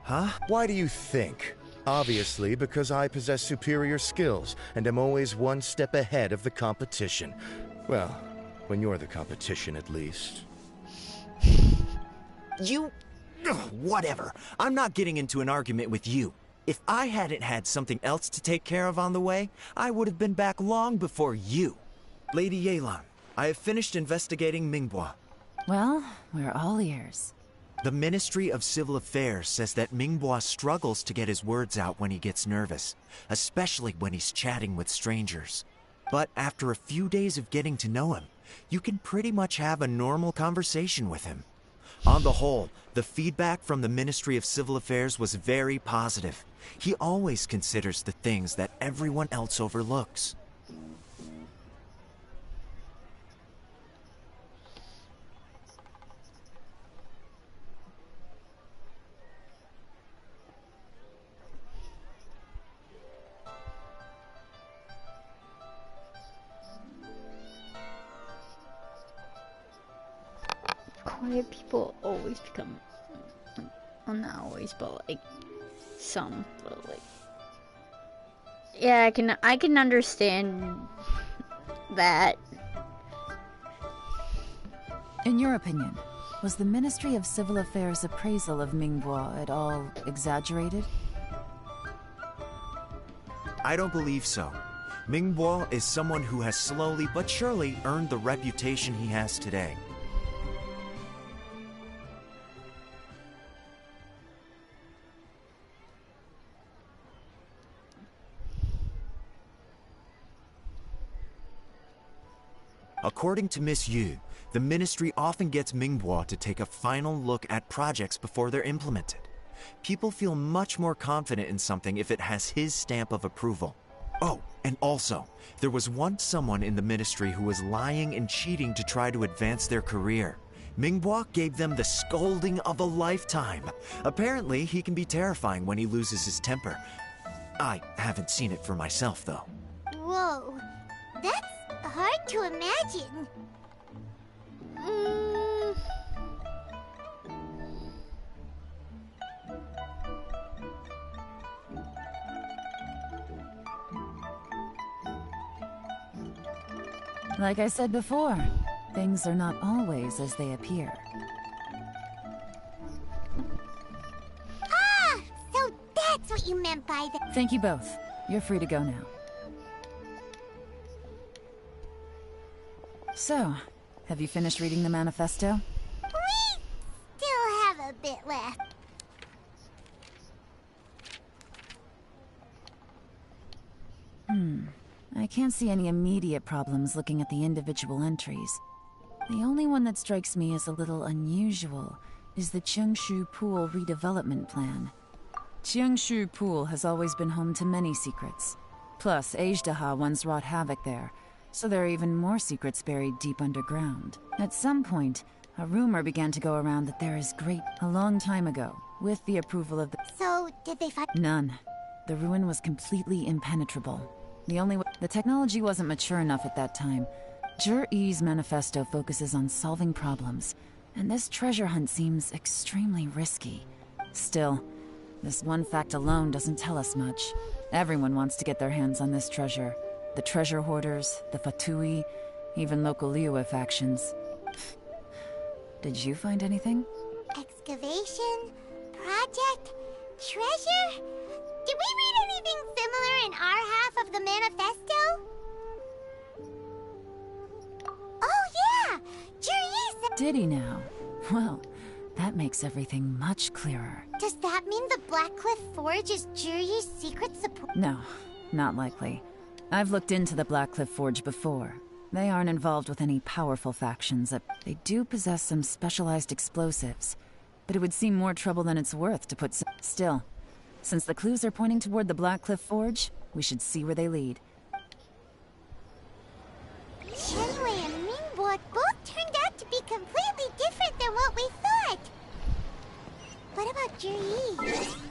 Huh? Why do you think? Obviously, because I possess superior skills, and am always one step ahead of the competition. Well, when you're the competition, at least. You... Ugh, whatever. I'm not getting into an argument with you. If I hadn't had something else to take care of on the way, I would have been back long before you. Lady Yelan, I have finished investigating Mingbois. Well, we're all ears. The Ministry of Civil Affairs says that Mingbois struggles to get his words out when he gets nervous, especially when he's chatting with strangers. But after a few days of getting to know him, you can pretty much have a normal conversation with him. On the whole, the feedback from the Ministry of Civil Affairs was very positive. He always considers the things that everyone else overlooks. Quiet people always become, well, not always, but like some, but like, yeah, I can understand that. In your opinion, was the Ministry of Civil Affairs' appraisal of Mingbois at all exaggerated? I don't believe so. Mingbois is someone who has slowly but surely earned the reputation he has today. According to Miss Yu, the Ministry often gets Mingbois to take a final look at projects before they're implemented. People feel much more confident in something if it has his stamp of approval. Oh, and also, there was once someone in the Ministry who was lying and cheating to try to advance their career. Mingbois gave them the scolding of a lifetime. Apparently, he can be terrifying when he loses his temper. I haven't seen it for myself, though. Whoa, that's hard to imagine. Like I said before, things are not always as they appear. Ah, so that's what you meant by the... Thank you both. You're free to go now. So, have you finished reading the manifesto? We still have a bit left. I can't see any immediate problems looking at the individual entries. The only one that strikes me as a little unusual is the Cheongshu Pool redevelopment plan. Cheongshu Pool has always been home to many secrets. Plus, Ajdaha once wrought havoc there, so there are even more secrets buried deep underground. At some point, a rumor began to go around that there is great... A long time ago, with the approval of the... So, did they find... None. The ruin was completely impenetrable. The technology wasn't mature enough at that time. Jur-E's manifesto focuses on solving problems, and this treasure hunt seems extremely risky. Still, this one fact alone doesn't tell us much. Everyone wants to get their hands on this treasure. The treasure hoarders, the Fatui, even local Liyue factions. Did you find anything? Excavation? Project? Treasure? Did we read anything similar in our half of the manifesto? Oh yeah! Jur-E. Did he now? Well, that makes everything much clearer. Does that mean the Blackcliff Forge is Jur-E's secret support? No, not likely. I've looked into the Blackcliff Forge before. They aren't involved with any powerful factions. They do possess some specialized explosives, but it would seem more trouble than it's worth to put Still, since the clues are pointing toward the Blackcliff Forge, we should see where they lead. Shenwei and Mingbo both turned out to be completely different than what we thought. What about Jur-E?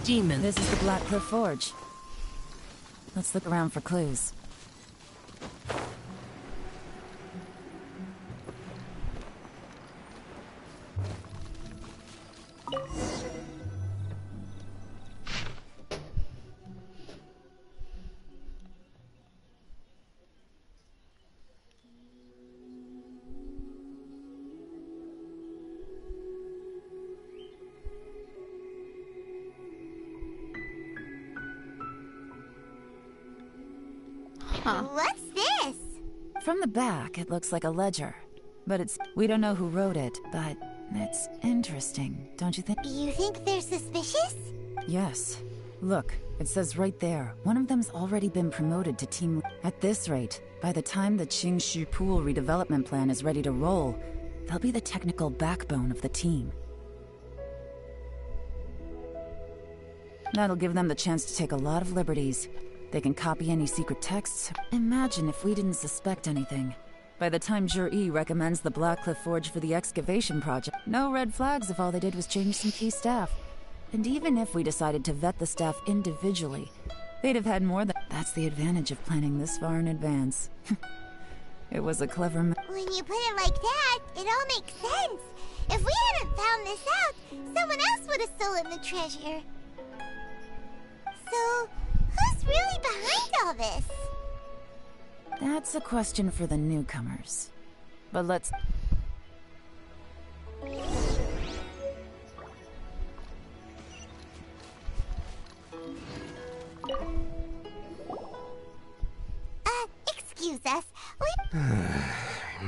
Demon. This is the Blackcliff Forge. Let's look around for clues. What's this? From the back, it looks like a ledger. But we don't know who wrote it, but it's interesting, don't you think? You think they're suspicious? Yes. Look, it says right there, one of them's already been promoted to team... At this rate, by the time the Cheongshu Pool redevelopment plan is ready to roll, they'll be the technical backbone of the team. That'll give them the chance to take a lot of liberties. They can copy any secret texts. Imagine if we didn't suspect anything. By the time Jur-E recommends the Blackcliff Forge for the excavation project, no red flags if all they did was change some key staff. And even if we decided to vet the staff individually, they'd have had more than... That's the advantage of planning this far in advance. It was a clever... When you put it like that, it all makes sense. If we hadn't found this out, someone else would have stolen the treasure. So, who's really behind all this? That's a question for the newcomers. But let's... Excuse us.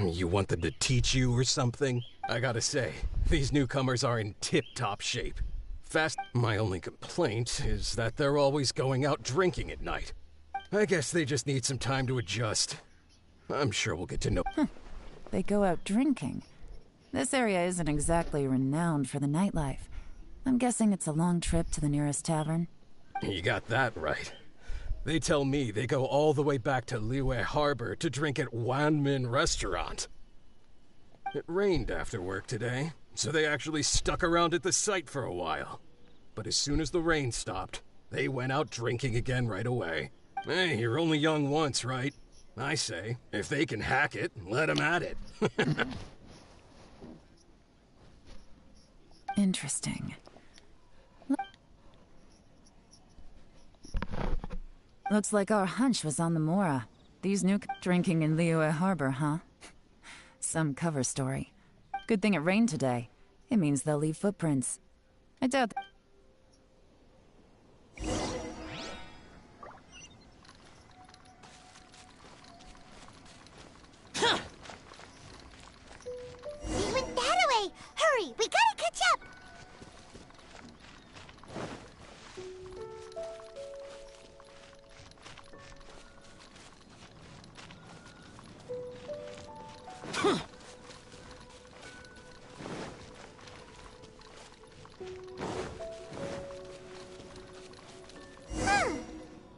You want them to teach you or something? I gotta say, these newcomers are in tip-top shape. My only complaint is that they're always going out drinking at night. I guess they just need some time to adjust. I'm sure we'll get to know... They go out drinking. This area isn't exactly renowned for the nightlife. I'm guessing it's a long trip to the nearest tavern. You got that right. They tell me they go all the way back to Liyue Harbor to drink at Wanmin Restaurant. It rained after work today, so they actually stuck around at the site for a while. But as soon as the rain stopped, they went out drinking again right away. Hey, you're only young once, right? I say, if they can hack it, let them at it. Interesting. Looks like our hunch was on the Mora. These drinking in Liyue Harbor, huh? Some cover story. Good thing it rained today. It means they'll leave footprints. I doubt They went that way! Hurry, we gotta catch up!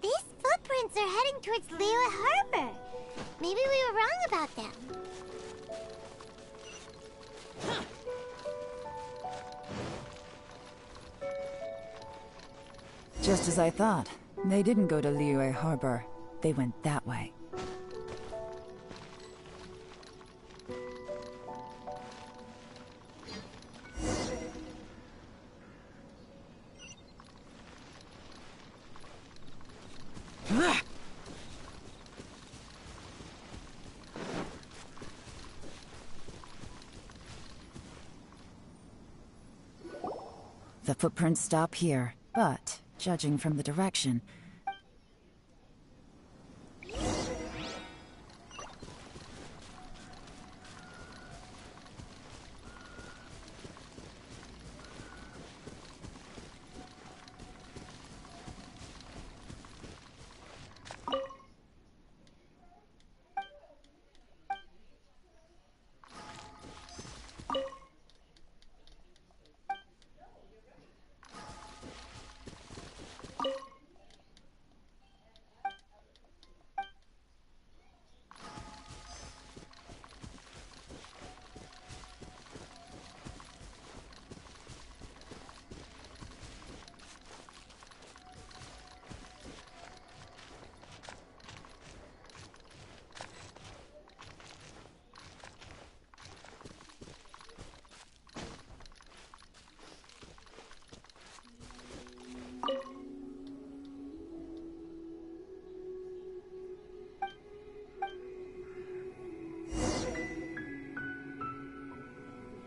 These footprints are heading towards Liyue Harbor. Maybe we were wrong about them. Just as I thought. They didn't go to Liyue Harbor. They went that way. The footprints stop here, but, judging from the direction...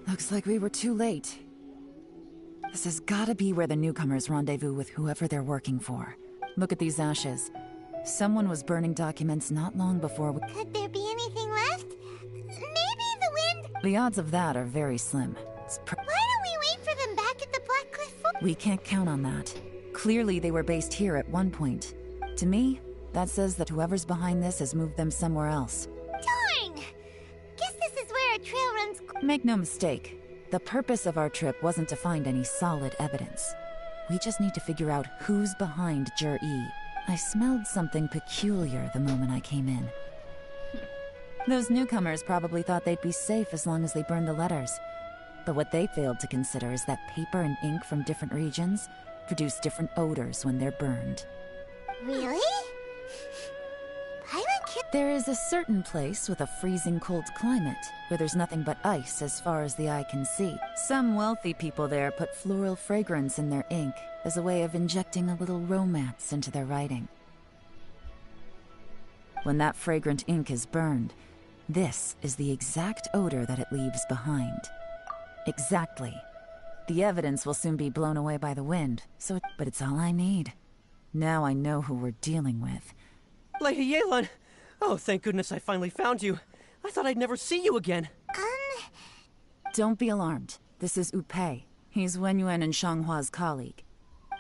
Looks like we were too late. This has gotta be where the newcomers rendezvous with whoever they're working for. Look at these ashes. Someone was burning documents not long before we... Could there be anything left? Maybe the wind... The odds of that are very slim. Why don't we wait for them back at the Black Cliff Fort? We can't count on that. Clearly they were based here at one point. To me, that says that whoever's behind this has moved them somewhere else. Darn! Guess this is where our trail runs... Make no mistake, the purpose of our trip wasn't to find any solid evidence. We just need to figure out who's behind Jur-E. I smelled something peculiar the moment I came in. Those newcomers probably thought they'd be safe as long as they burned the letters. But what they failed to consider is that paper and ink from different regions produce different odors when they're burned. Really? There is a certain place with a freezing cold climate where there's nothing but ice as far as the eye can see. Some wealthy people there put floral fragrance in their ink as a way of injecting a little romance into their writing. When that fragrant ink is burned, this is the exact odor that it leaves behind. Exactly. The evidence will soon be blown away by the wind, but it's all I need. Now I know who we're dealing with. Lady Yelan! Oh, thank goodness I finally found you. I thought I'd never see you again. Don't be alarmed. This is Upei. He's Wenyuan and Shanghua's colleague.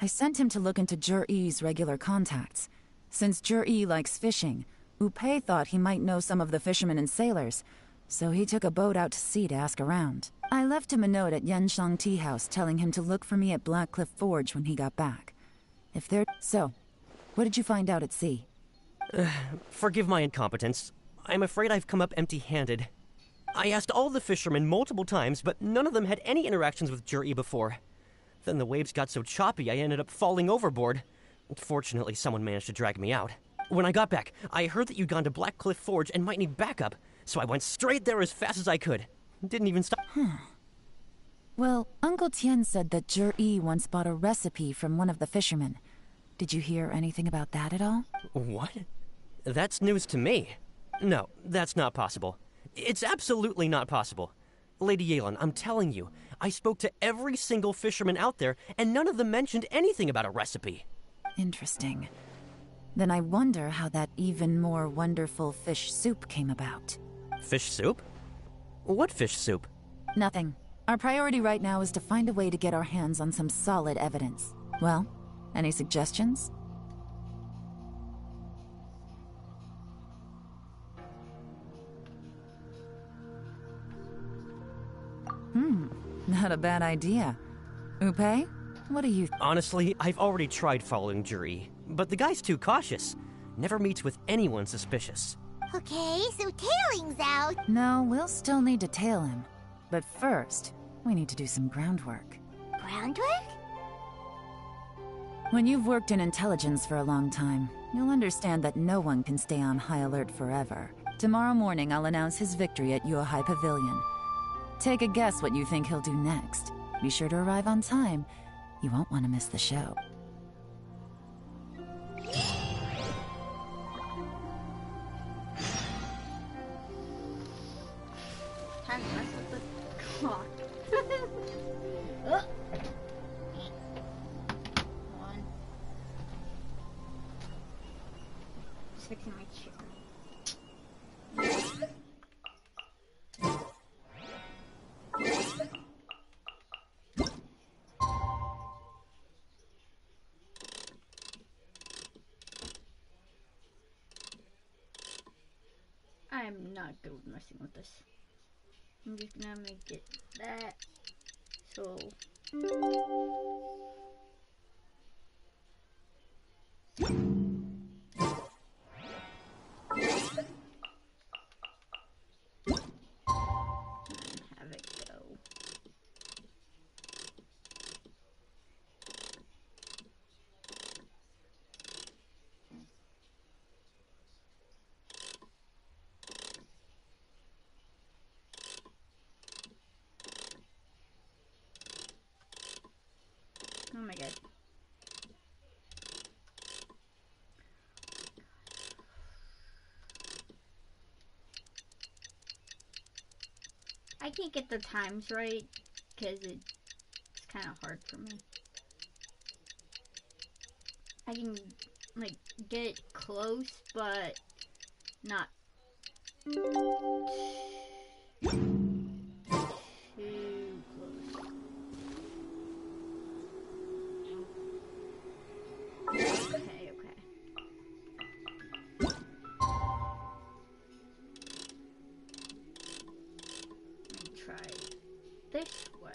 I sent him to look into Jur-E's regular contacts. Since Jur-E likes fishing, Upei thought he might know some of the fishermen and sailors, so he took a boat out to sea to ask around. I left him a note at Yanshang Tea House telling him to look for me at Black Cliff Forge when he got back. So, what did you find out at sea? Forgive my incompetence. I'm afraid I've come up empty-handed. I asked all the fishermen multiple times, but none of them had any interactions with Jur-E before. Then the waves got so choppy I ended up falling overboard. Fortunately, someone managed to drag me out. When I got back, I heard that you'd gone to Black Cliff Forge and might need backup, so I went straight there as fast as I could. Didn't even stop. Well, Uncle Tian said that Jur-E once bought a recipe from one of the fishermen. Did you hear anything about that at all? What? That's news to me. No, that's not possible. It's absolutely not possible. Lady Yelan, I'm telling you, I spoke to every single fisherman out there, and none of them mentioned anything about a recipe. Interesting. Then I wonder how that even more wonderful fish soup came about. Fish soup? What fish soup? Nothing. Our priority right now is to find a way to get our hands on some solid evidence. Well, any suggestions? Not a bad idea. Upe, what do you... Honestly, I've already tried following Juri, but the guy's too cautious. Never meets with anyone suspicious. Okay, so tailing's out. No, we'll still need to tail him. But first, we need to do some groundwork. Groundwork? When you've worked in intelligence for a long time, you'll understand that no one can stay on high alert forever. Tomorrow morning, I'll announce his victory at Yohai Pavilion. Take a guess what you think he'll do next. Be sure to arrive on time. You won't want to miss the show. Time to mess with the clock. Oh. One. Just fixing my chair. I'm not good with messing with this. I'm just gonna make it that. So. Have it go. Oh my god. I can't get the times right because it's kind of hard for me. I can like get it close, but not too close. Okay, okay. Let me try this way.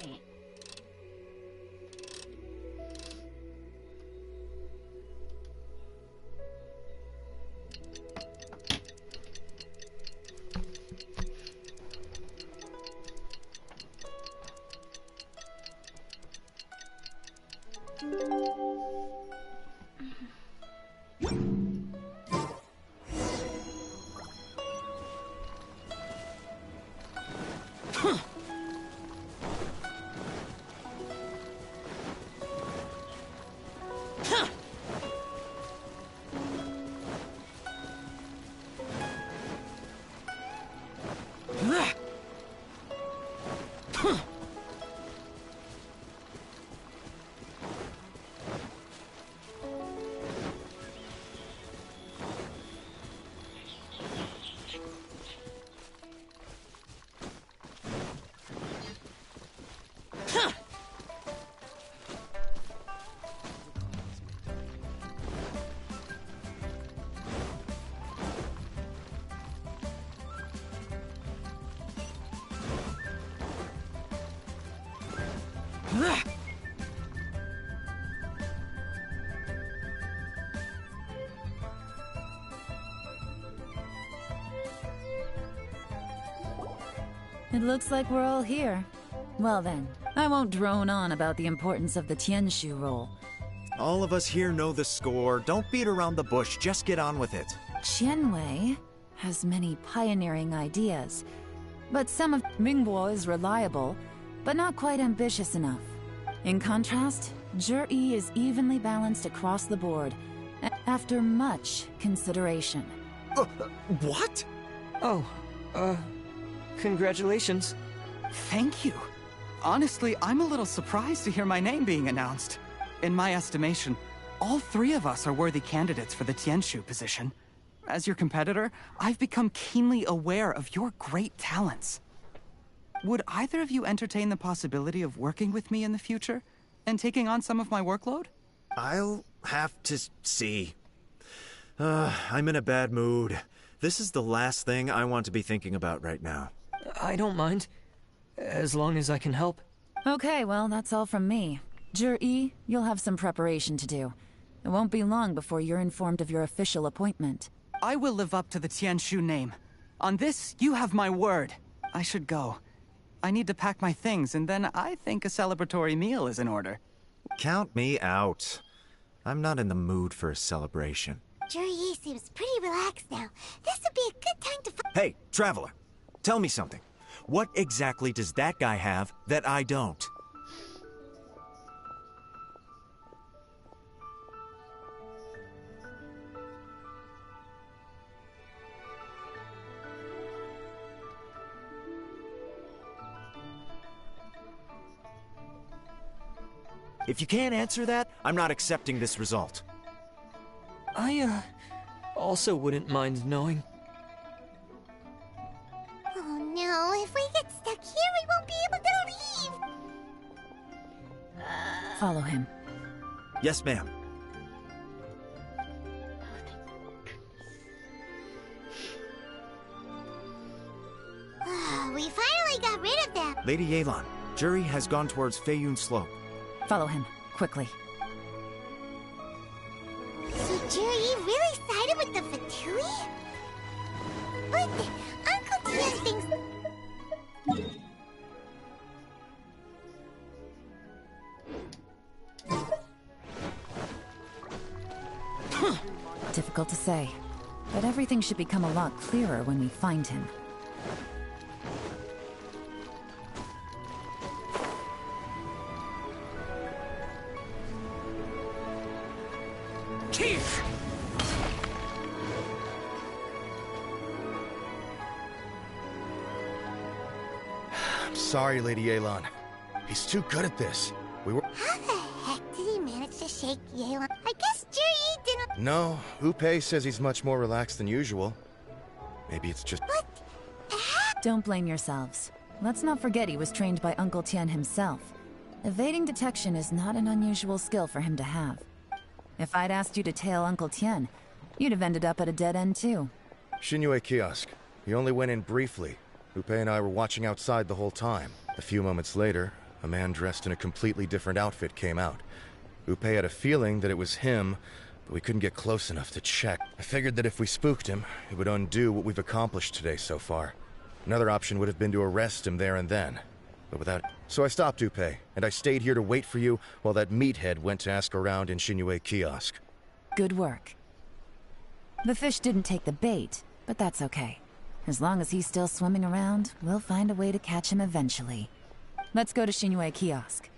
Dang it. It looks like we're all here. Well then, I won't drone on about the importance of the Tianshu role. All of us here know the score. Don't beat around the bush, just get on with it. Qianwei has many pioneering ideas, But some of Mingguo is reliable, but not quite ambitious enough. In contrast, Zhi is evenly balanced across the board, after much consideration. What? Oh, congratulations. Thank you. Honestly, I'm a little surprised to hear my name being announced. In my estimation, all three of us are worthy candidates for the Tianshu position. As your competitor, I've become keenly aware of your great talents. Would either of you entertain the possibility of working with me in the future and taking on some of my workload? I'll have to see. I'm in a bad mood. This is the last thing I want to be thinking about right now. I don't mind, as long as I can help. Okay, well, that's all from me. Zhi, you'll have some preparation to do. It won't be long before you're informed of your official appointment. I will live up to the Tianshu name. On this, you have my word. I should go. I need to pack my things, and then I think a celebratory meal is in order. Count me out. I'm not in the mood for a celebration. Zhi seems pretty relaxed now. This would be a good time to... Hey, Traveler, tell me something. What exactly does that guy have that I don't? If you can't answer that, I'm not accepting this result. I, also wouldn't mind knowing. Oh no, if we get stuck here, we won't be able to leave! Follow him. Yes, ma'am. We finally got rid of them! Lady Yelan, Zhi has gone towards Feiyun Slope. Follow him, quickly. So Zhi really sided with the Fatui? But Uncle Tian thinks... Difficult to say, but everything should become a lot clearer when we find him. Chief! I'm sorry, Lady Yelan. He's too good at this. We were... How the heck did he manage to shake Yelan? I guess Zhi didn't... No, Upe says he's much more relaxed than usual. Maybe it's just... But... Don't blame yourselves. Let's not forget he was trained by Uncle Tian himself. Evading detection is not an unusual skill for him to have. If I'd asked you to tail Uncle Tian, you'd have ended up at a dead end too. Xinyue Kiosk. He only went in briefly. Upe and I were watching outside the whole time. A few moments later, a man dressed in a completely different outfit came out. Upe had a feeling that it was him, but we couldn't get close enough to check. I figured that if we spooked him, it would undo what we've accomplished today so far. Another option would have been to arrest him there and then. But without... So I stopped Upe, and I stayed here to wait for you while that meathead went to ask around in Xinyue Kiosk. Good work. The fish didn't take the bait, but that's okay. As long as he's still swimming around, we'll find a way to catch him eventually. Let's go to Xinyue Kiosk.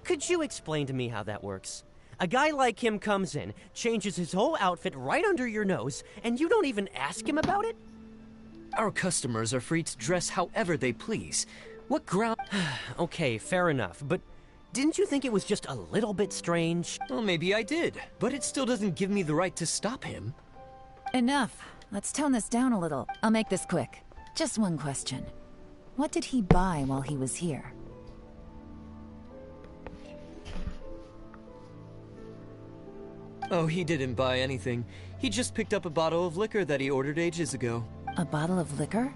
Could you explain to me how that works? A guy like him comes in, changes his whole outfit right under your nose, and you don't even ask him about it? Our customers are free to dress however they please. What ground... Okay, fair enough, but didn't you think it was just a little bit strange? Well, maybe I did, but it still doesn't give me the right to stop him. Enough. Let's tone this down a little. I'll make this quick. Just one question. What did he buy while he was here? Oh, he didn't buy anything. He just picked up a bottle of liquor that he ordered ages ago. A bottle of liquor?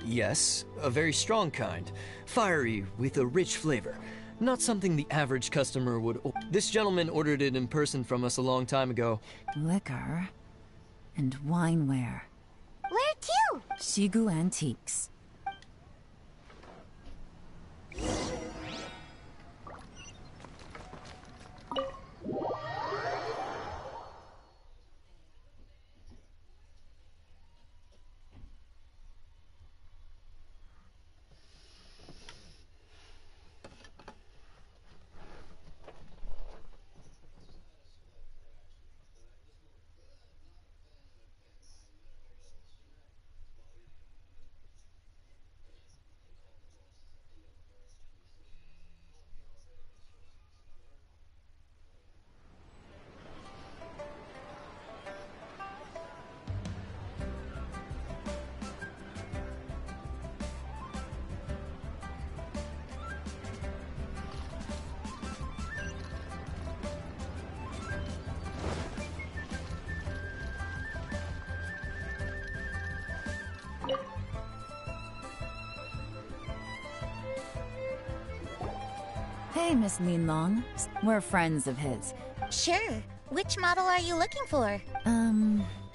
Yes, a very strong kind. Fiery, with a rich flavor. Not something the average customer would... This gentleman ordered it in person from us a long time ago. Liquor and wineware. Where to? Shigu Antiques. Hey, Miss Lin Long. We're friends of his. Sure. Which model are you looking for?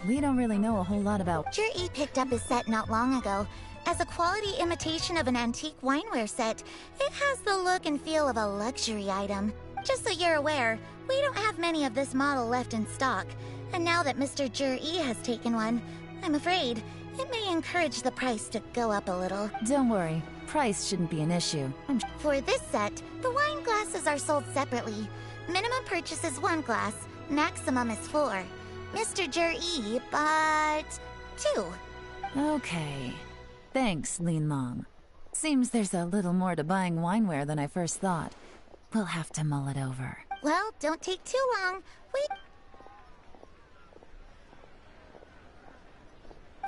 We don't really know a whole lot about... Jur-E picked up his set not long ago. As a quality imitation of an antique wineware set, it has the look and feel of a luxury item. Just so you're aware, we don't have many of this model left in stock. And now that Mr. Jur-E has taken one, I'm afraid it may encourage the price to go up a little. Don't worry. Price shouldn't be an issue. For this set, the wine glasses are sold separately. Minimum purchase is 1 glass, maximum is 4. Mr. Jur-E bought 2. Okay. Thanks, Lin Long. Seems there's a little more to buying wineware than I first thought. We'll have to mull it over. Well, don't take too long.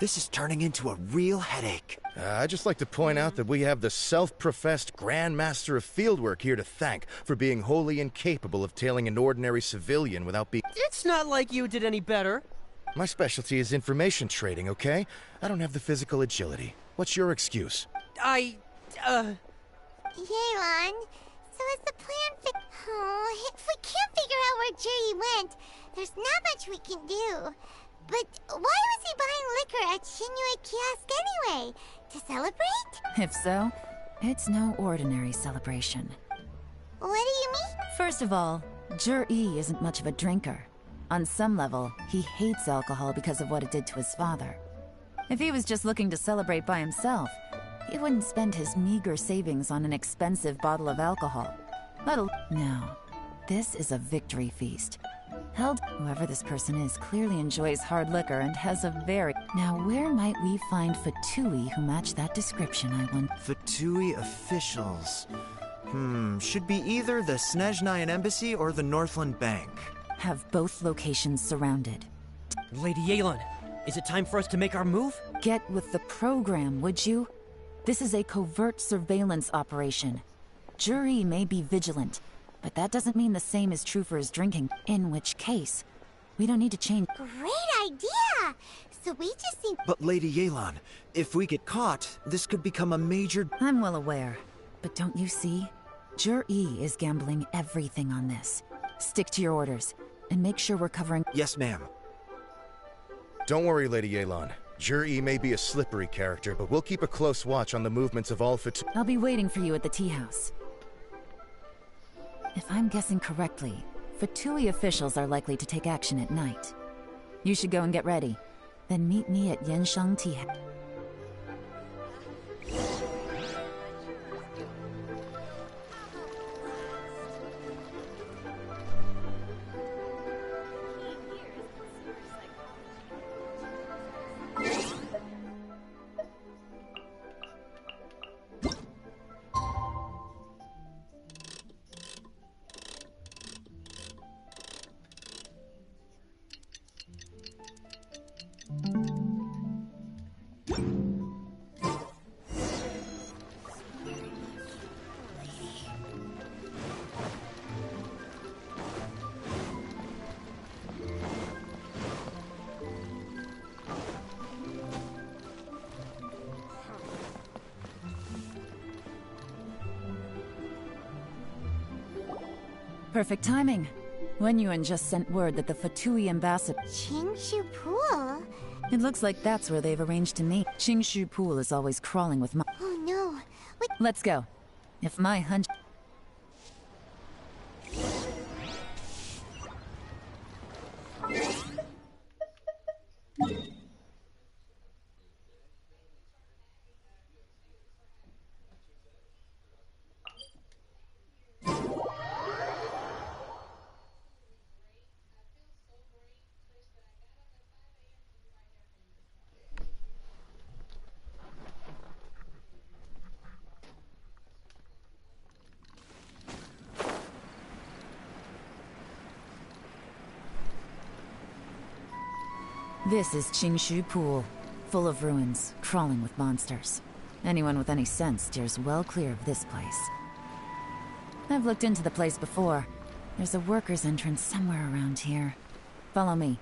This is turning into a real headache. I'd just like to point out that we have the self-professed Grand Master of Fieldwork here to thank for being wholly incapable of tailing an ordinary civilian without being... It's not like you did any better. My specialty is information trading, okay? I don't have the physical agility. What's your excuse? Yelan, so is the plan Oh, if we can't figure out where Jur-E went, there's not much we can do. But why was he buying liquor at Shinue Kiosk anyway? To celebrate? If so, it's no ordinary celebration. What do you mean? First of all, Jur-E isn't much of a drinker. On some level, he hates alcohol because of what it did to his father. If he was just looking to celebrate by himself, he wouldn't spend his meager savings on an expensive bottle of alcohol. No, this is a victory feast. Whoever this person is clearly enjoys hard liquor and has a very... Now, where might we find Fatui who match that description, I wonder? Fatui officials. Should be either the Snezhnayan Embassy or the Northland Bank. Have both locations surrounded. Lady Yelan, is it time for us to make our move? Get with the program, would you? This is a covert surveillance operation. Jur-E may be vigilant, but that doesn't mean the same is true for his drinking. In which case, we don't need to change... Great idea! So we just need... But Lady Yelan, if we get caught, this could become a major... I'm well aware. But don't you see? Jur-E is gambling everything on this. Stick to your orders, and make sure we're covering... Yes, ma'am. Don't worry, Lady Yelan. Jur-E may be a slippery character, but we'll keep a close watch on the movements of all Fatui... I'll be waiting for you at the tea house. If I'm guessing correctly, Fatui officials are likely to take action at night. You should go and get ready. Then meet me at Yansheng Tea House. Perfect timing. Wenyuan just sent word that the Fatui ambassador... Qingshu Pool? It looks like that's where they've arranged to meet. Qingshu Pool is always crawling with Oh no. What? Let's go. If my hunch... This is Qingshu Pool, full of ruins, crawling with monsters. Anyone with any sense steers well clear of this place. I've looked into the place before. There's a worker's entrance somewhere around here. Follow me.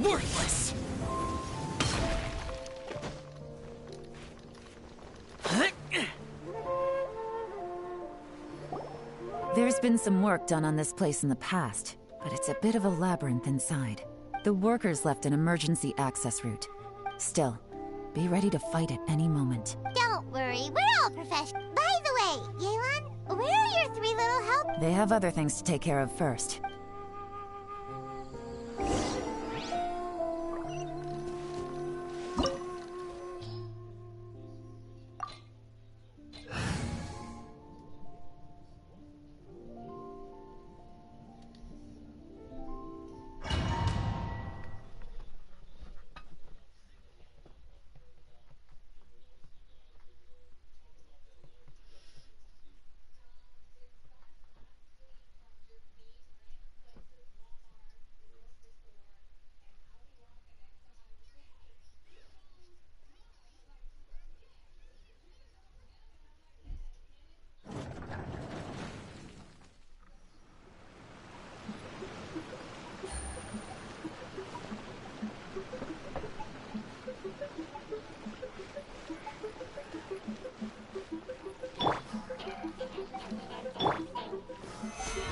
Worthless! There's been some work done on this place in the past, but it's a bit of a labyrinth inside. The workers left an emergency access route. Still, be ready to fight at any moment. Don't worry, we're all professionals. By the way, Yelan, where are your 3 little help? They have other things to take care of first.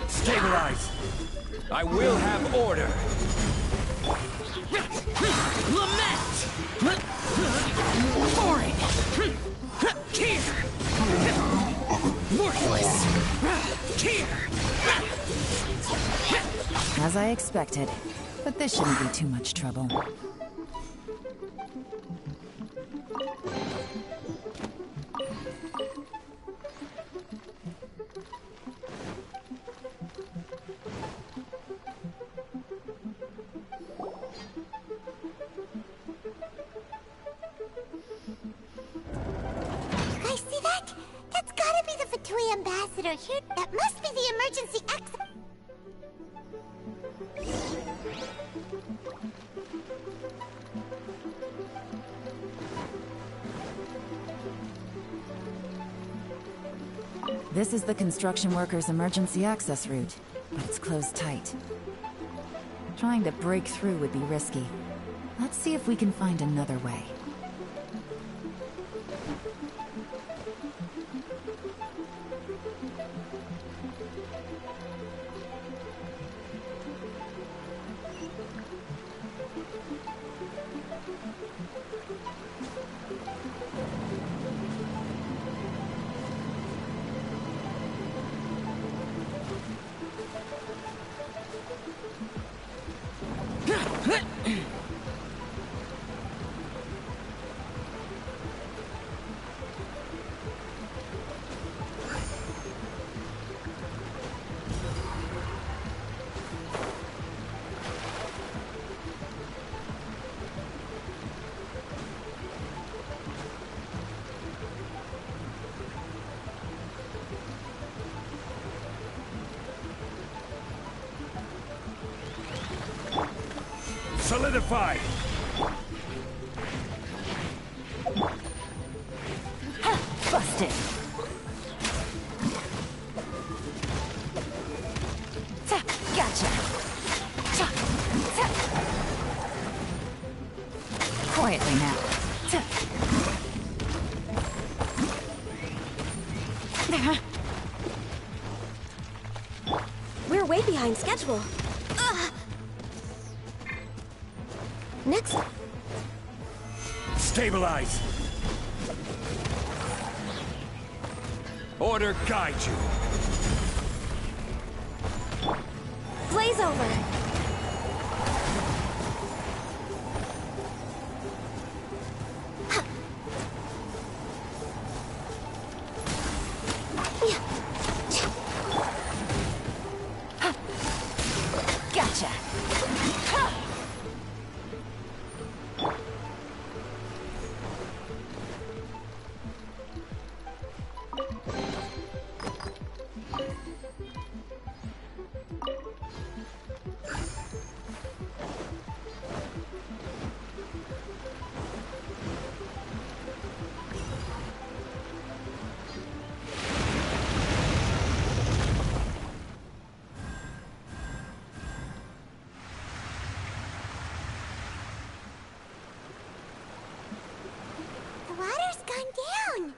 Stabilize! I will have order! Lament! Boring! Here! Worthless! Here! As I expected, but this shouldn't be too much trouble. You guys see that? That's gotta be the Fatui ambassador here. That must be the emergency exit. This is the construction workers' emergency access route, but it's closed tight. Trying to break through would be risky. Let's see if we can find another way. Solidify! Busted! Gotcha! Quietly now. We're way behind schedule. Next. Stabilize! Order guide you! Blaze over! Gotcha! The water's gone down.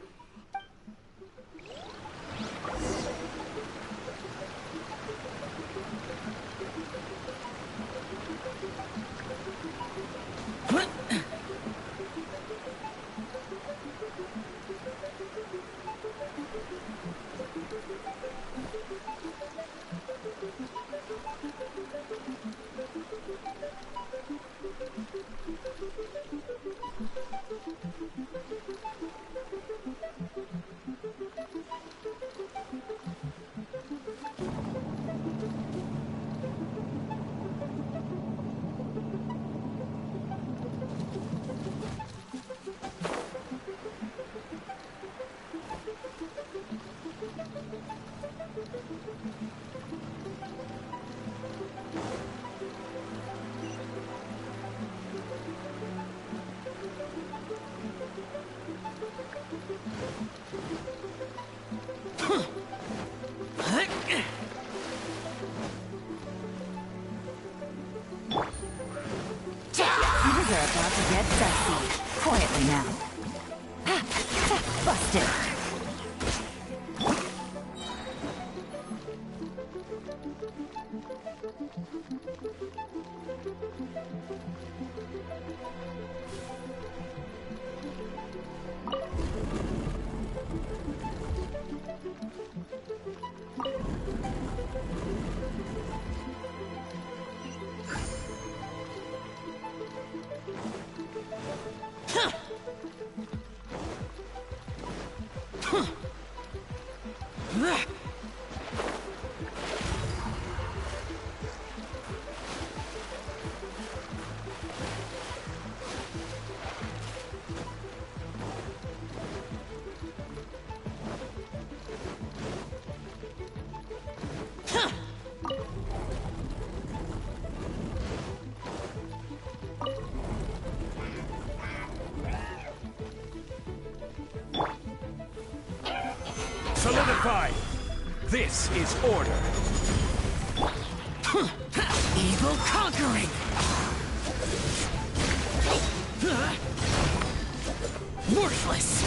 Things are about to get dicey. Quietly now. Busted. Solidify! This is order! Evil conquering! Worthless!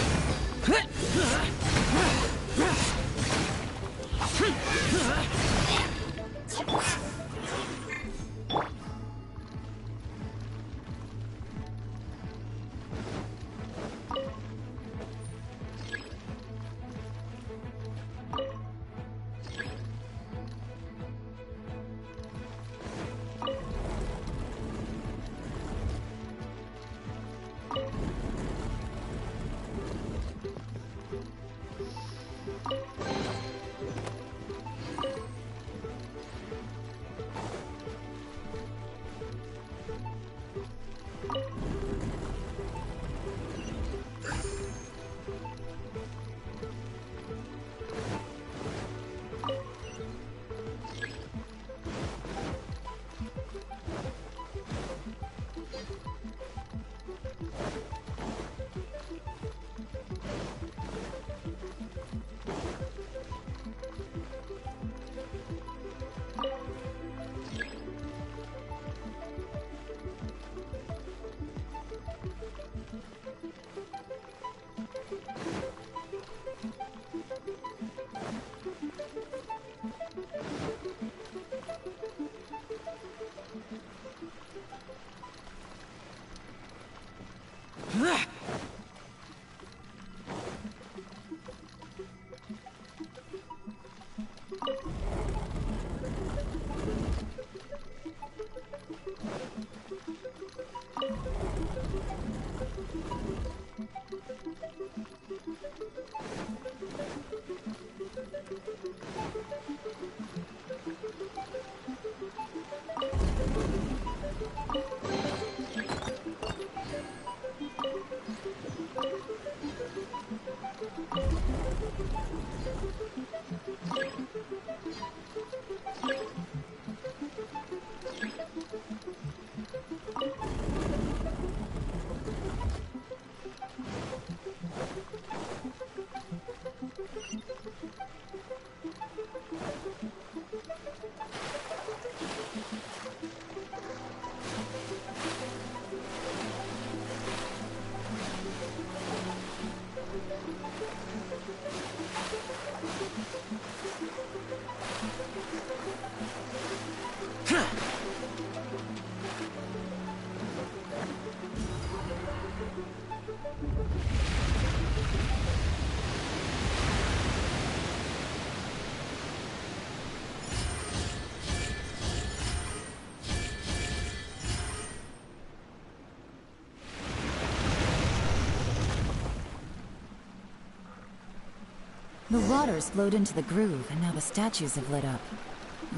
The waters flowed into the groove, and now the statues have lit up.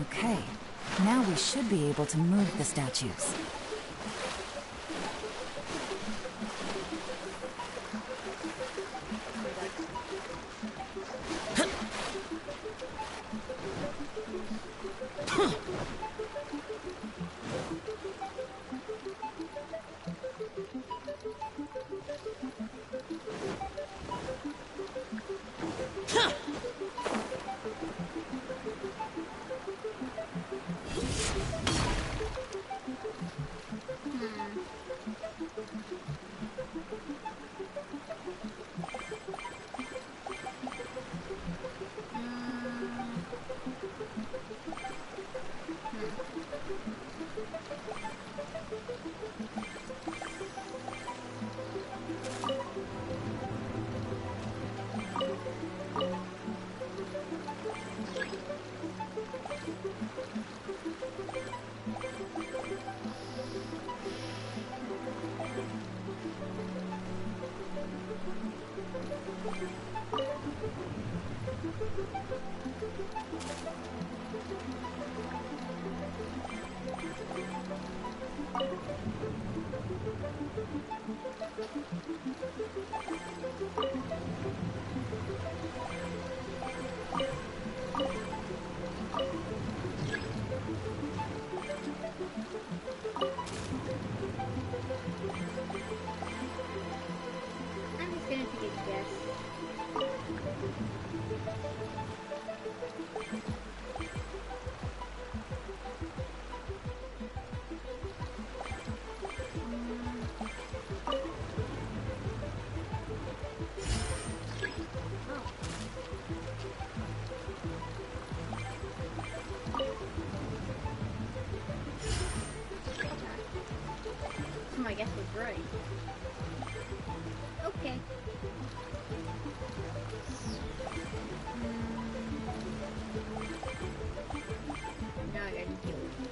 Okay, now we should be able to move the statues. I'm just gonna take a guess. So my guess was right. Okay. Now I gotta deal with it.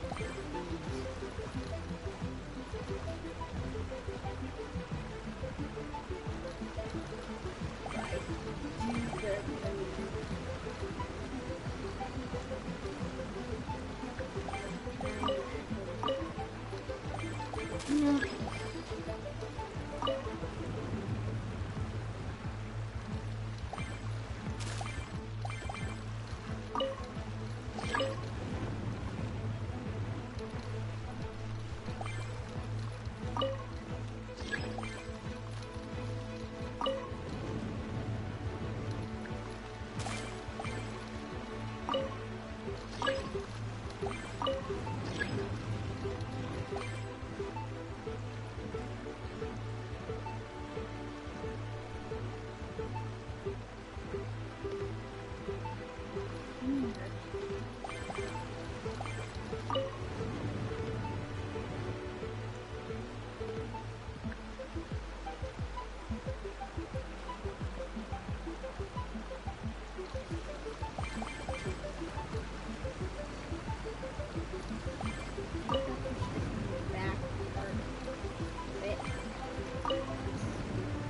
No.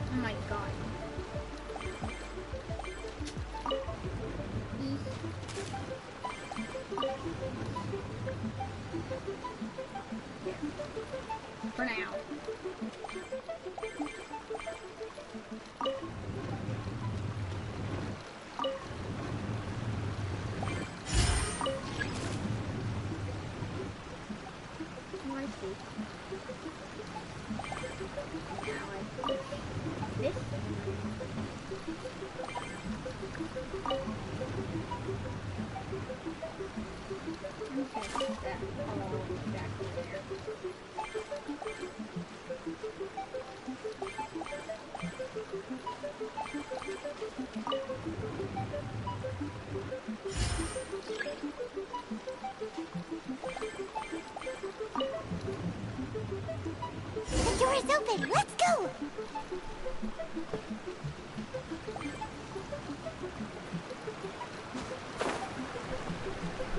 Oh my god. For now. Oh, I see. Now I see this. Okay, that all back there. The door is open. Let's go.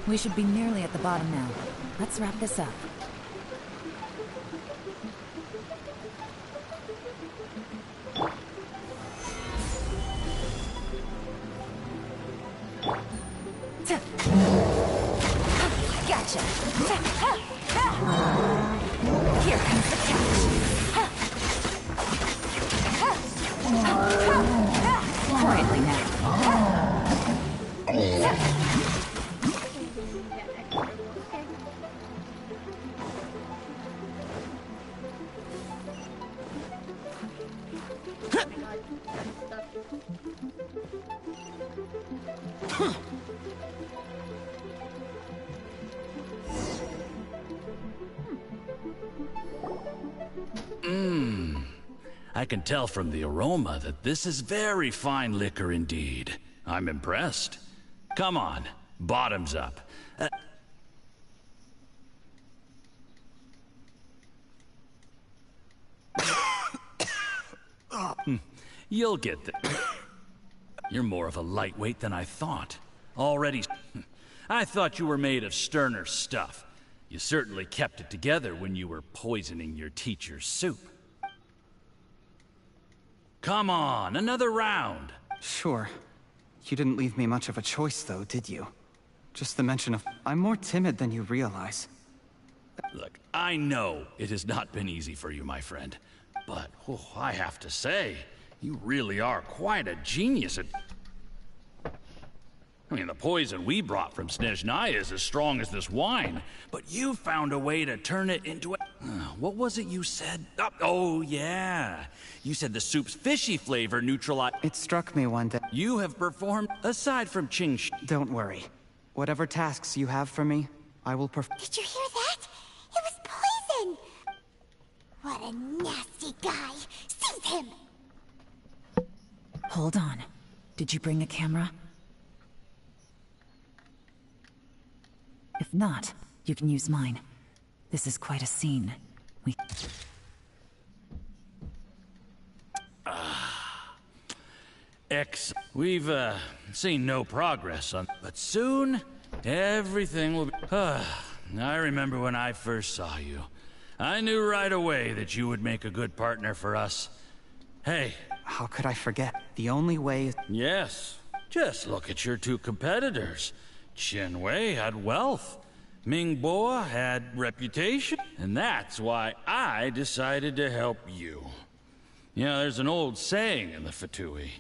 We should be nearly at the bottom now. Let's wrap this up. Gotcha. Here comes the catch. Quietly now. I can tell from the aroma that this is very fine liquor indeed. I'm impressed. Come on, bottoms up. You'll get there. You're more of a lightweight than I thought. Already... I thought you were made of sterner stuff. You certainly kept it together when you were poisoning your teacher's soup. Come on, another round. Sure. You didn't leave me much of a choice, though, did you? Just the mention of... I'm more timid than you realize. Look, I know it has not been easy for you, my friend. But, I have to say, you really are quite a genius at... I mean, the poison we brought from Snezhnaya is as strong as this wine, but you found a way to turn it into a... What was it you said? Oh, yeah. You said the soup's fishy flavor neutralized... It struck me one day. You have performed, aside from Qingshi... Don't worry. Whatever tasks you have for me, I will perform... Did you hear that? It was poison! What a nasty guy! Seize him! Hold on. Did you bring a camera? If not, you can use mine. This is quite a scene. We've, seen no progress on... But soon, everything will be... I remember when I first saw you. I knew right away that you would make a good partner for us. Hey. How could I forget? The only way is... Yes. Just look at your two competitors. Chen Wei had wealth. Ming Boa had reputation. And that's why I decided to help you. You know, there's an old saying in the Fatui.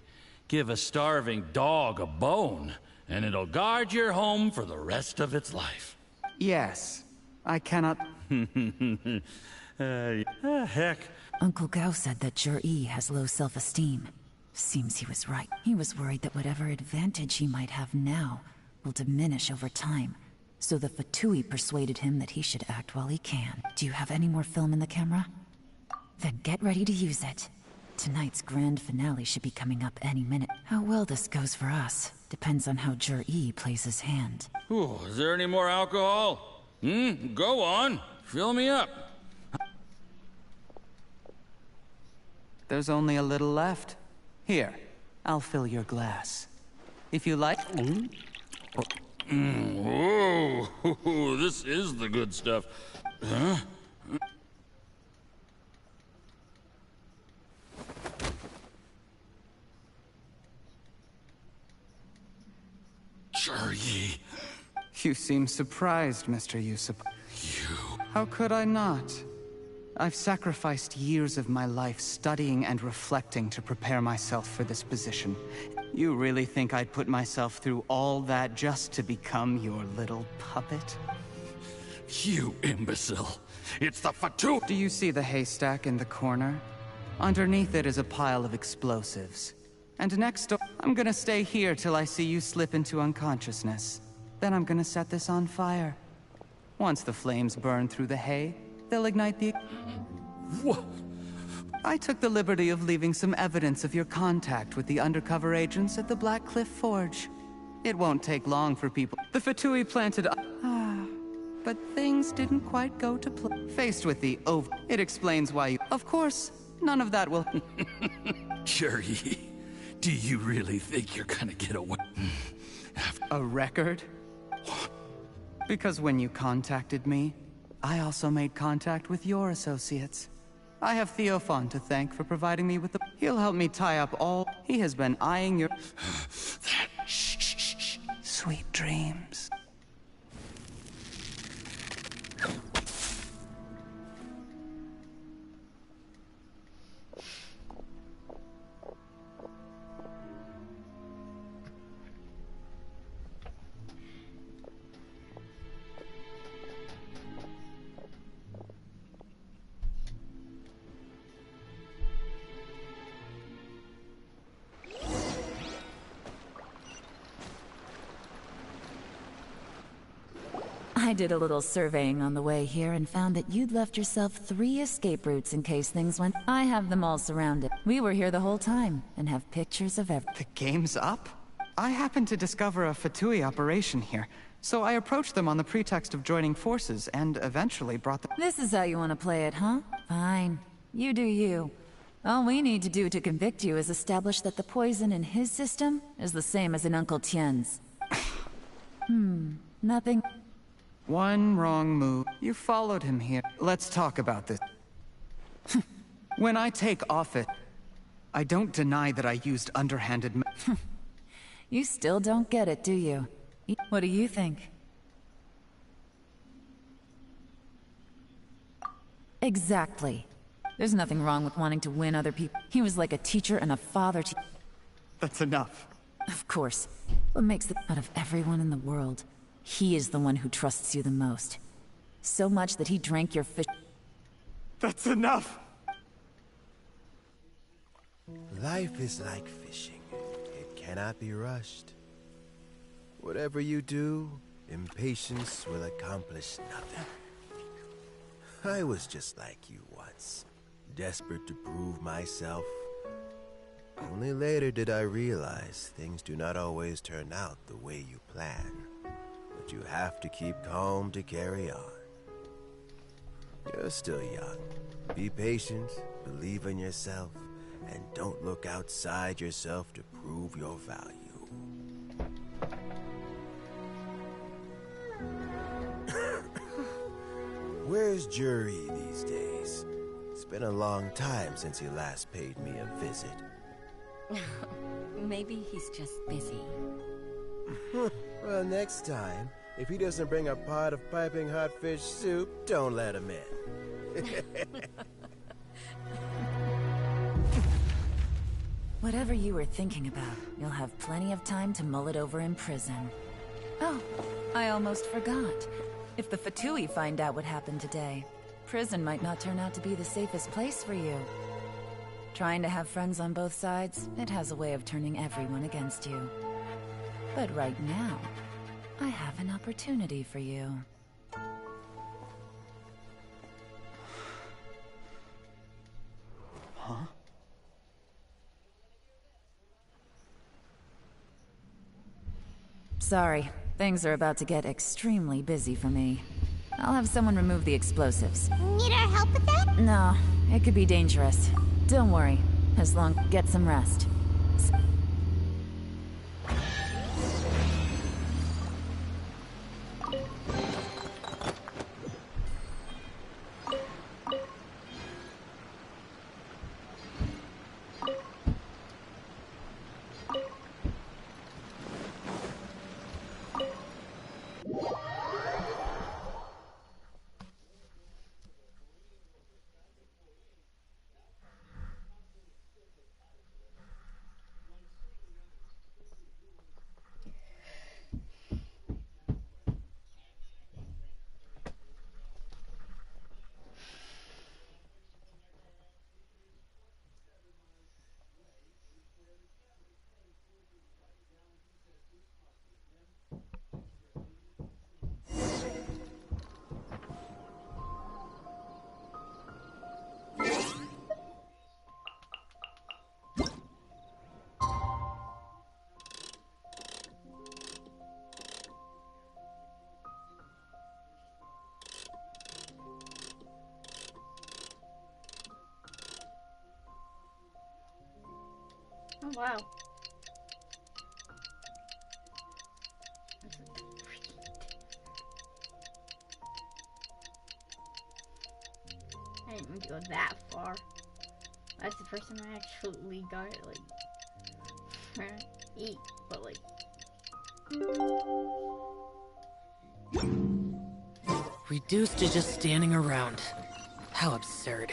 Give a starving dog a bone, and it'll guard your home for the rest of its life. Yes. I cannot... Heck. Uncle Gao said that Zhi has low self-esteem. Seems he was right. He was worried that whatever advantage he might have now will diminish over time. So the Fatui persuaded him that he should act while he can. Do you have any more film in the camera? Then get ready to use it. Tonight's grand finale should be coming up any minute. How well this goes for us depends on how Zhi plays his hand. Ooh, is there any more alcohol? Go on. Fill me up. There's only a little left. Here, I'll fill your glass. If you like... Whoa, this is the good stuff. Huh? Zhi. You seem surprised, Mr. Yusuf. How could I not? I've sacrificed years of my life studying and reflecting to prepare myself for this position. You really think I'd put myself through all that just to become your little puppet? You imbecile. It's the Fatui. Do you see the haystack in the corner? Underneath it is a pile of explosives. And next door, I'm gonna stay here till I see you slip into unconsciousness. Then I'm gonna set this on fire. Once the flames burn through the hay, they'll ignite the... What? I took the liberty of leaving some evidence of your contact with the undercover agents at the Black Cliff Forge. It won't take long for people... The Fatui planted... but things didn't quite go to plan. Faced with the it explains why you... Of course, none of that will... Zhi, do you really think you're gonna get away? A record? Because when you contacted me, I also made contact with your associates. I have Theophan to thank for providing me with the... He'll help me tie up all... He has been eyeing your... Shh. Sweet dreams. I did a little surveying on the way here and found that you'd left yourself 3 escape routes in case things went. I have them all surrounded. We were here the whole time and have pictures of every. The game's up? I happened to discover a Fatui operation here, so I approached them on the pretext of joining forces and eventually brought them. This is how you want to play it, huh? Fine. You do you. All we need to do to convict you is establish that the poison in his system is the same as in Uncle Tien's. Nothing. One wrong move. You followed him here. Let's talk about this. When I take off it, I don't deny that I used underhanded. You still don't get it, do you? What do you think? Exactly. There's nothing wrong with wanting to win other people. He was like a teacher and a father to... That's enough. Of course. What makes the... out of everyone in the world, he is the one who trusts you the most. So much that he drank your fish... That's enough! Life is like fishing. It cannot be rushed. Whatever you do, impatience will accomplish nothing. I was just like you once, desperate to prove myself. Only later did I realize things do not always turn out the way you plan. But you have to keep calm to carry on. You're still young. Be patient, believe in yourself, and don't look outside yourself to prove your value. Where's Jury these days? It's been a long time since he last paid me a visit. Maybe he's just busy. Well, next time, if he doesn't bring a pot of piping hot fish soup, don't let him in. Whatever you were thinking about, you'll have plenty of time to mull it over in prison. Oh, I almost forgot. If the Fatui find out what happened today, prison might not turn out to be the safest place for you. Trying to have friends on both sides, it has a way of turning everyone against you. But right now, I have an opportunity for you. Huh? Sorry, things are about to get extremely busy for me. I'll have someone remove the explosives. Need our help with that? No, it could be dangerous. Don't worry, as long get some rest. Oh wow. I didn't even go that far. That's the first time I actually got it, like, trying to eat, but like, Reduced to just standing around. How absurd.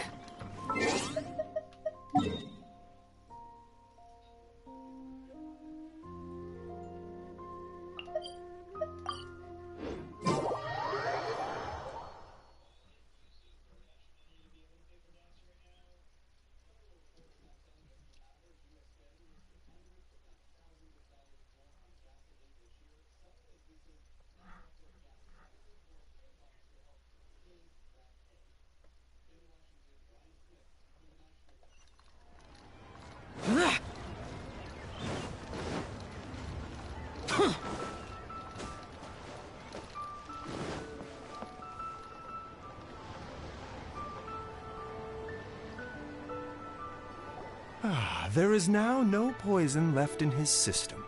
There is now no poison left in his system.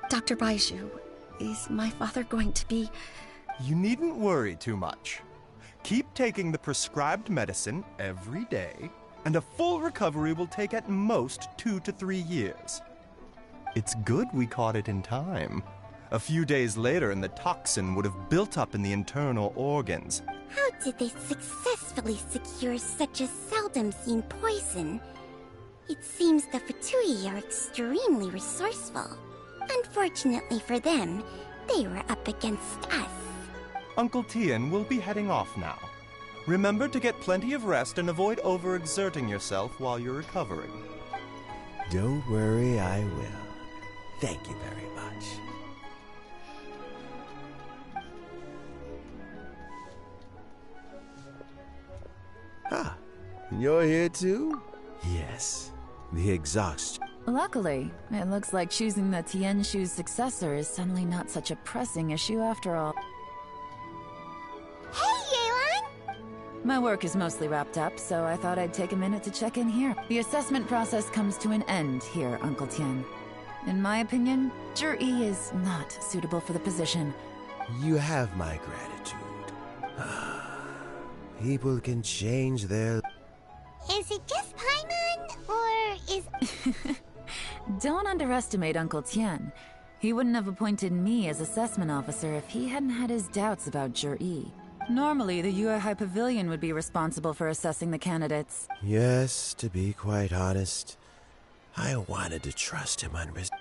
Dr. Baiju, is my father going to be... You needn't worry too much. Keep taking the prescribed medicine every day, and a full recovery will take at most 2 to 3 years. It's good we caught it in time. A few days later, and the toxin would have built up in the internal organs. How did they successfully secure such a seldom-seen poison? It seems the Fatui are extremely resourceful. Unfortunately for them, they were up against us. Uncle Tien will be heading off now. Remember to get plenty of rest and avoid overexerting yourself while you're recovering. Don't worry, I will. Thank you very much. Ah, you're here too? Yes. The exhaustion. Luckily, it looks like choosing the Tianshu's successor is suddenly not such a pressing issue after all. Hey, Yelan! My work is mostly wrapped up, so I thought I'd take a minute to check in here. The assessment process comes to an end here, Uncle Tien. In my opinion, Zhi is not suitable for the position. You have my gratitude. People can change their... Is it just Paimon, or is... Don't underestimate Uncle Tien. He wouldn't have appointed me as assessment officer if he hadn't had his doubts about Zhi. Normally, the Yuehai Pavilion would be responsible for assessing the candidates. Yes, to be quite honest, I wanted to trust him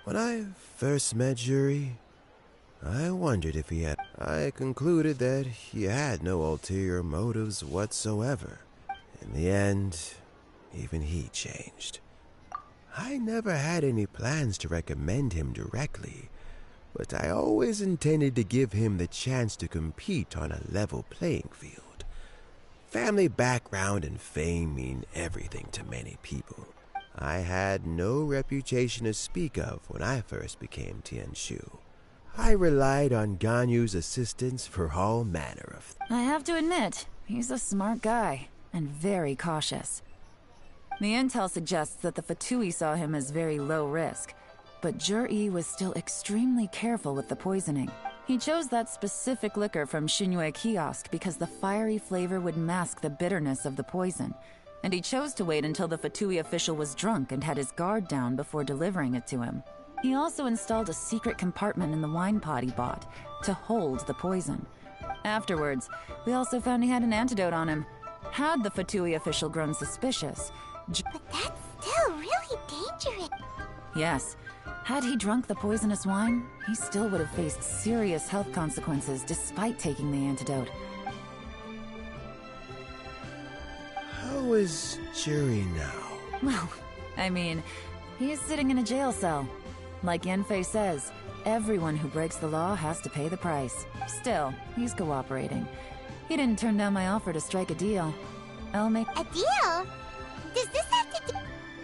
when I first met Zhi, I wondered if he had... I concluded that he had no ulterior motives whatsoever. In the end, even he changed. I never had any plans to recommend him directly, but I always intended to give him the chance to compete on a level playing field. Family background and fame mean everything to many people. I had no reputation to speak of when I first became Tianshu. I relied on Ganyu's assistance for all manner of things. I have to admit, he's a smart guy, and very cautious. The intel suggests that the Fatui saw him as very low risk, but Zhi was still extremely careful with the poisoning. He chose that specific liquor from Xinyue Kiosk because the fiery flavor would mask the bitterness of the poison, and he chose to wait until the Fatui official was drunk and had his guard down before delivering it to him. He also installed a secret compartment in the wine pot he bought to hold the poison. Afterwards, we also found he had an antidote on him. Had the Fatui official grown suspicious... But that's still really dangerous. Yes. Had he drunk the poisonous wine, he still would have faced serious health consequences despite taking the antidote. How is Zhi now? Well, I mean, he is sitting in a jail cell. Like Yanfei says, everyone who breaks the law has to pay the price. Still, he's cooperating. He didn't turn down my offer to strike a deal. I'll make... A deal? Does this have to do...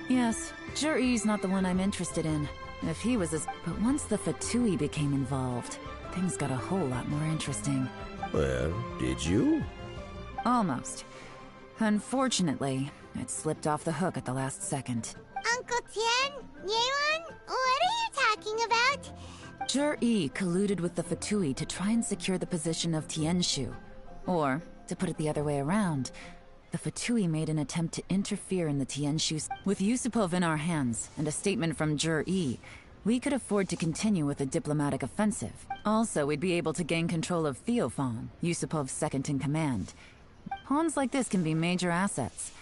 Yes, Zhi's not the one I'm interested in. If he was as... But once the Fatui became involved, things got a whole lot more interesting. Well, did you? Almost. Unfortunately, it slipped off the hook at the last second. Uncle Tien? Yelan? What are you talking about? Zhi colluded with the Fatui to try and secure the position of Tianshu. Or, to put it the other way around, the Fatui made an attempt to interfere in the Tianshu. With Yusupov in our hands, and a statement from Zhi, we could afford to continue with a diplomatic offensive. Also, we'd be able to gain control of Theophan, Yusupov's second-in-command. Pawns like this can be major assets.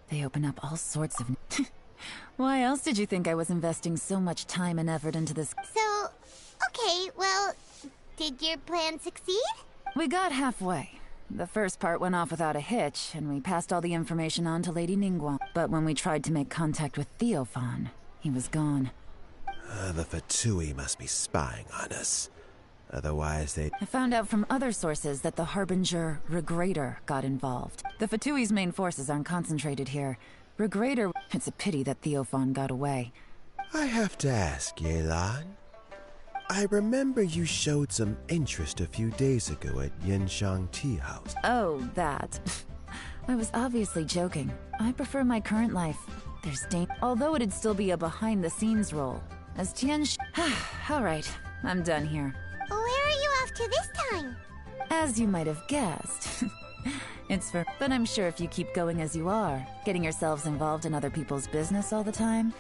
They open up all sorts of... Why else did you think I was investing so much time and effort into this? So, okay, well, did your plan succeed? We got halfway. The first part went off without a hitch, and we passed all the information on to Lady Ningguang. But when we tried to make contact with Theophan, he was gone. The Fatui must be spying on us. Otherwise they... I found out from other sources that the Harbinger Regrator got involved. The Fatui's main forces aren't concentrated here. Regrator... It's a pity that Theophan got away. I have to ask, Yelan. I remember you showed some interest a few days ago at Yenshang Tea House. Oh, that. I was obviously joking. I prefer my current life. There's although it'd still be a behind-the-scenes role. As Alright, I'm done here. Where are you off to this time? As you might have guessed. It's for... But I'm sure if you keep going as you are, getting yourselves involved in other people's business all the time,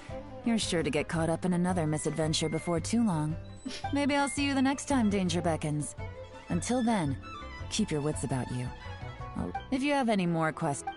you're sure to get caught up in another misadventure before too long. Maybe I'll see you the next time danger beckons. Until then, keep your wits about you. If you have any more questions...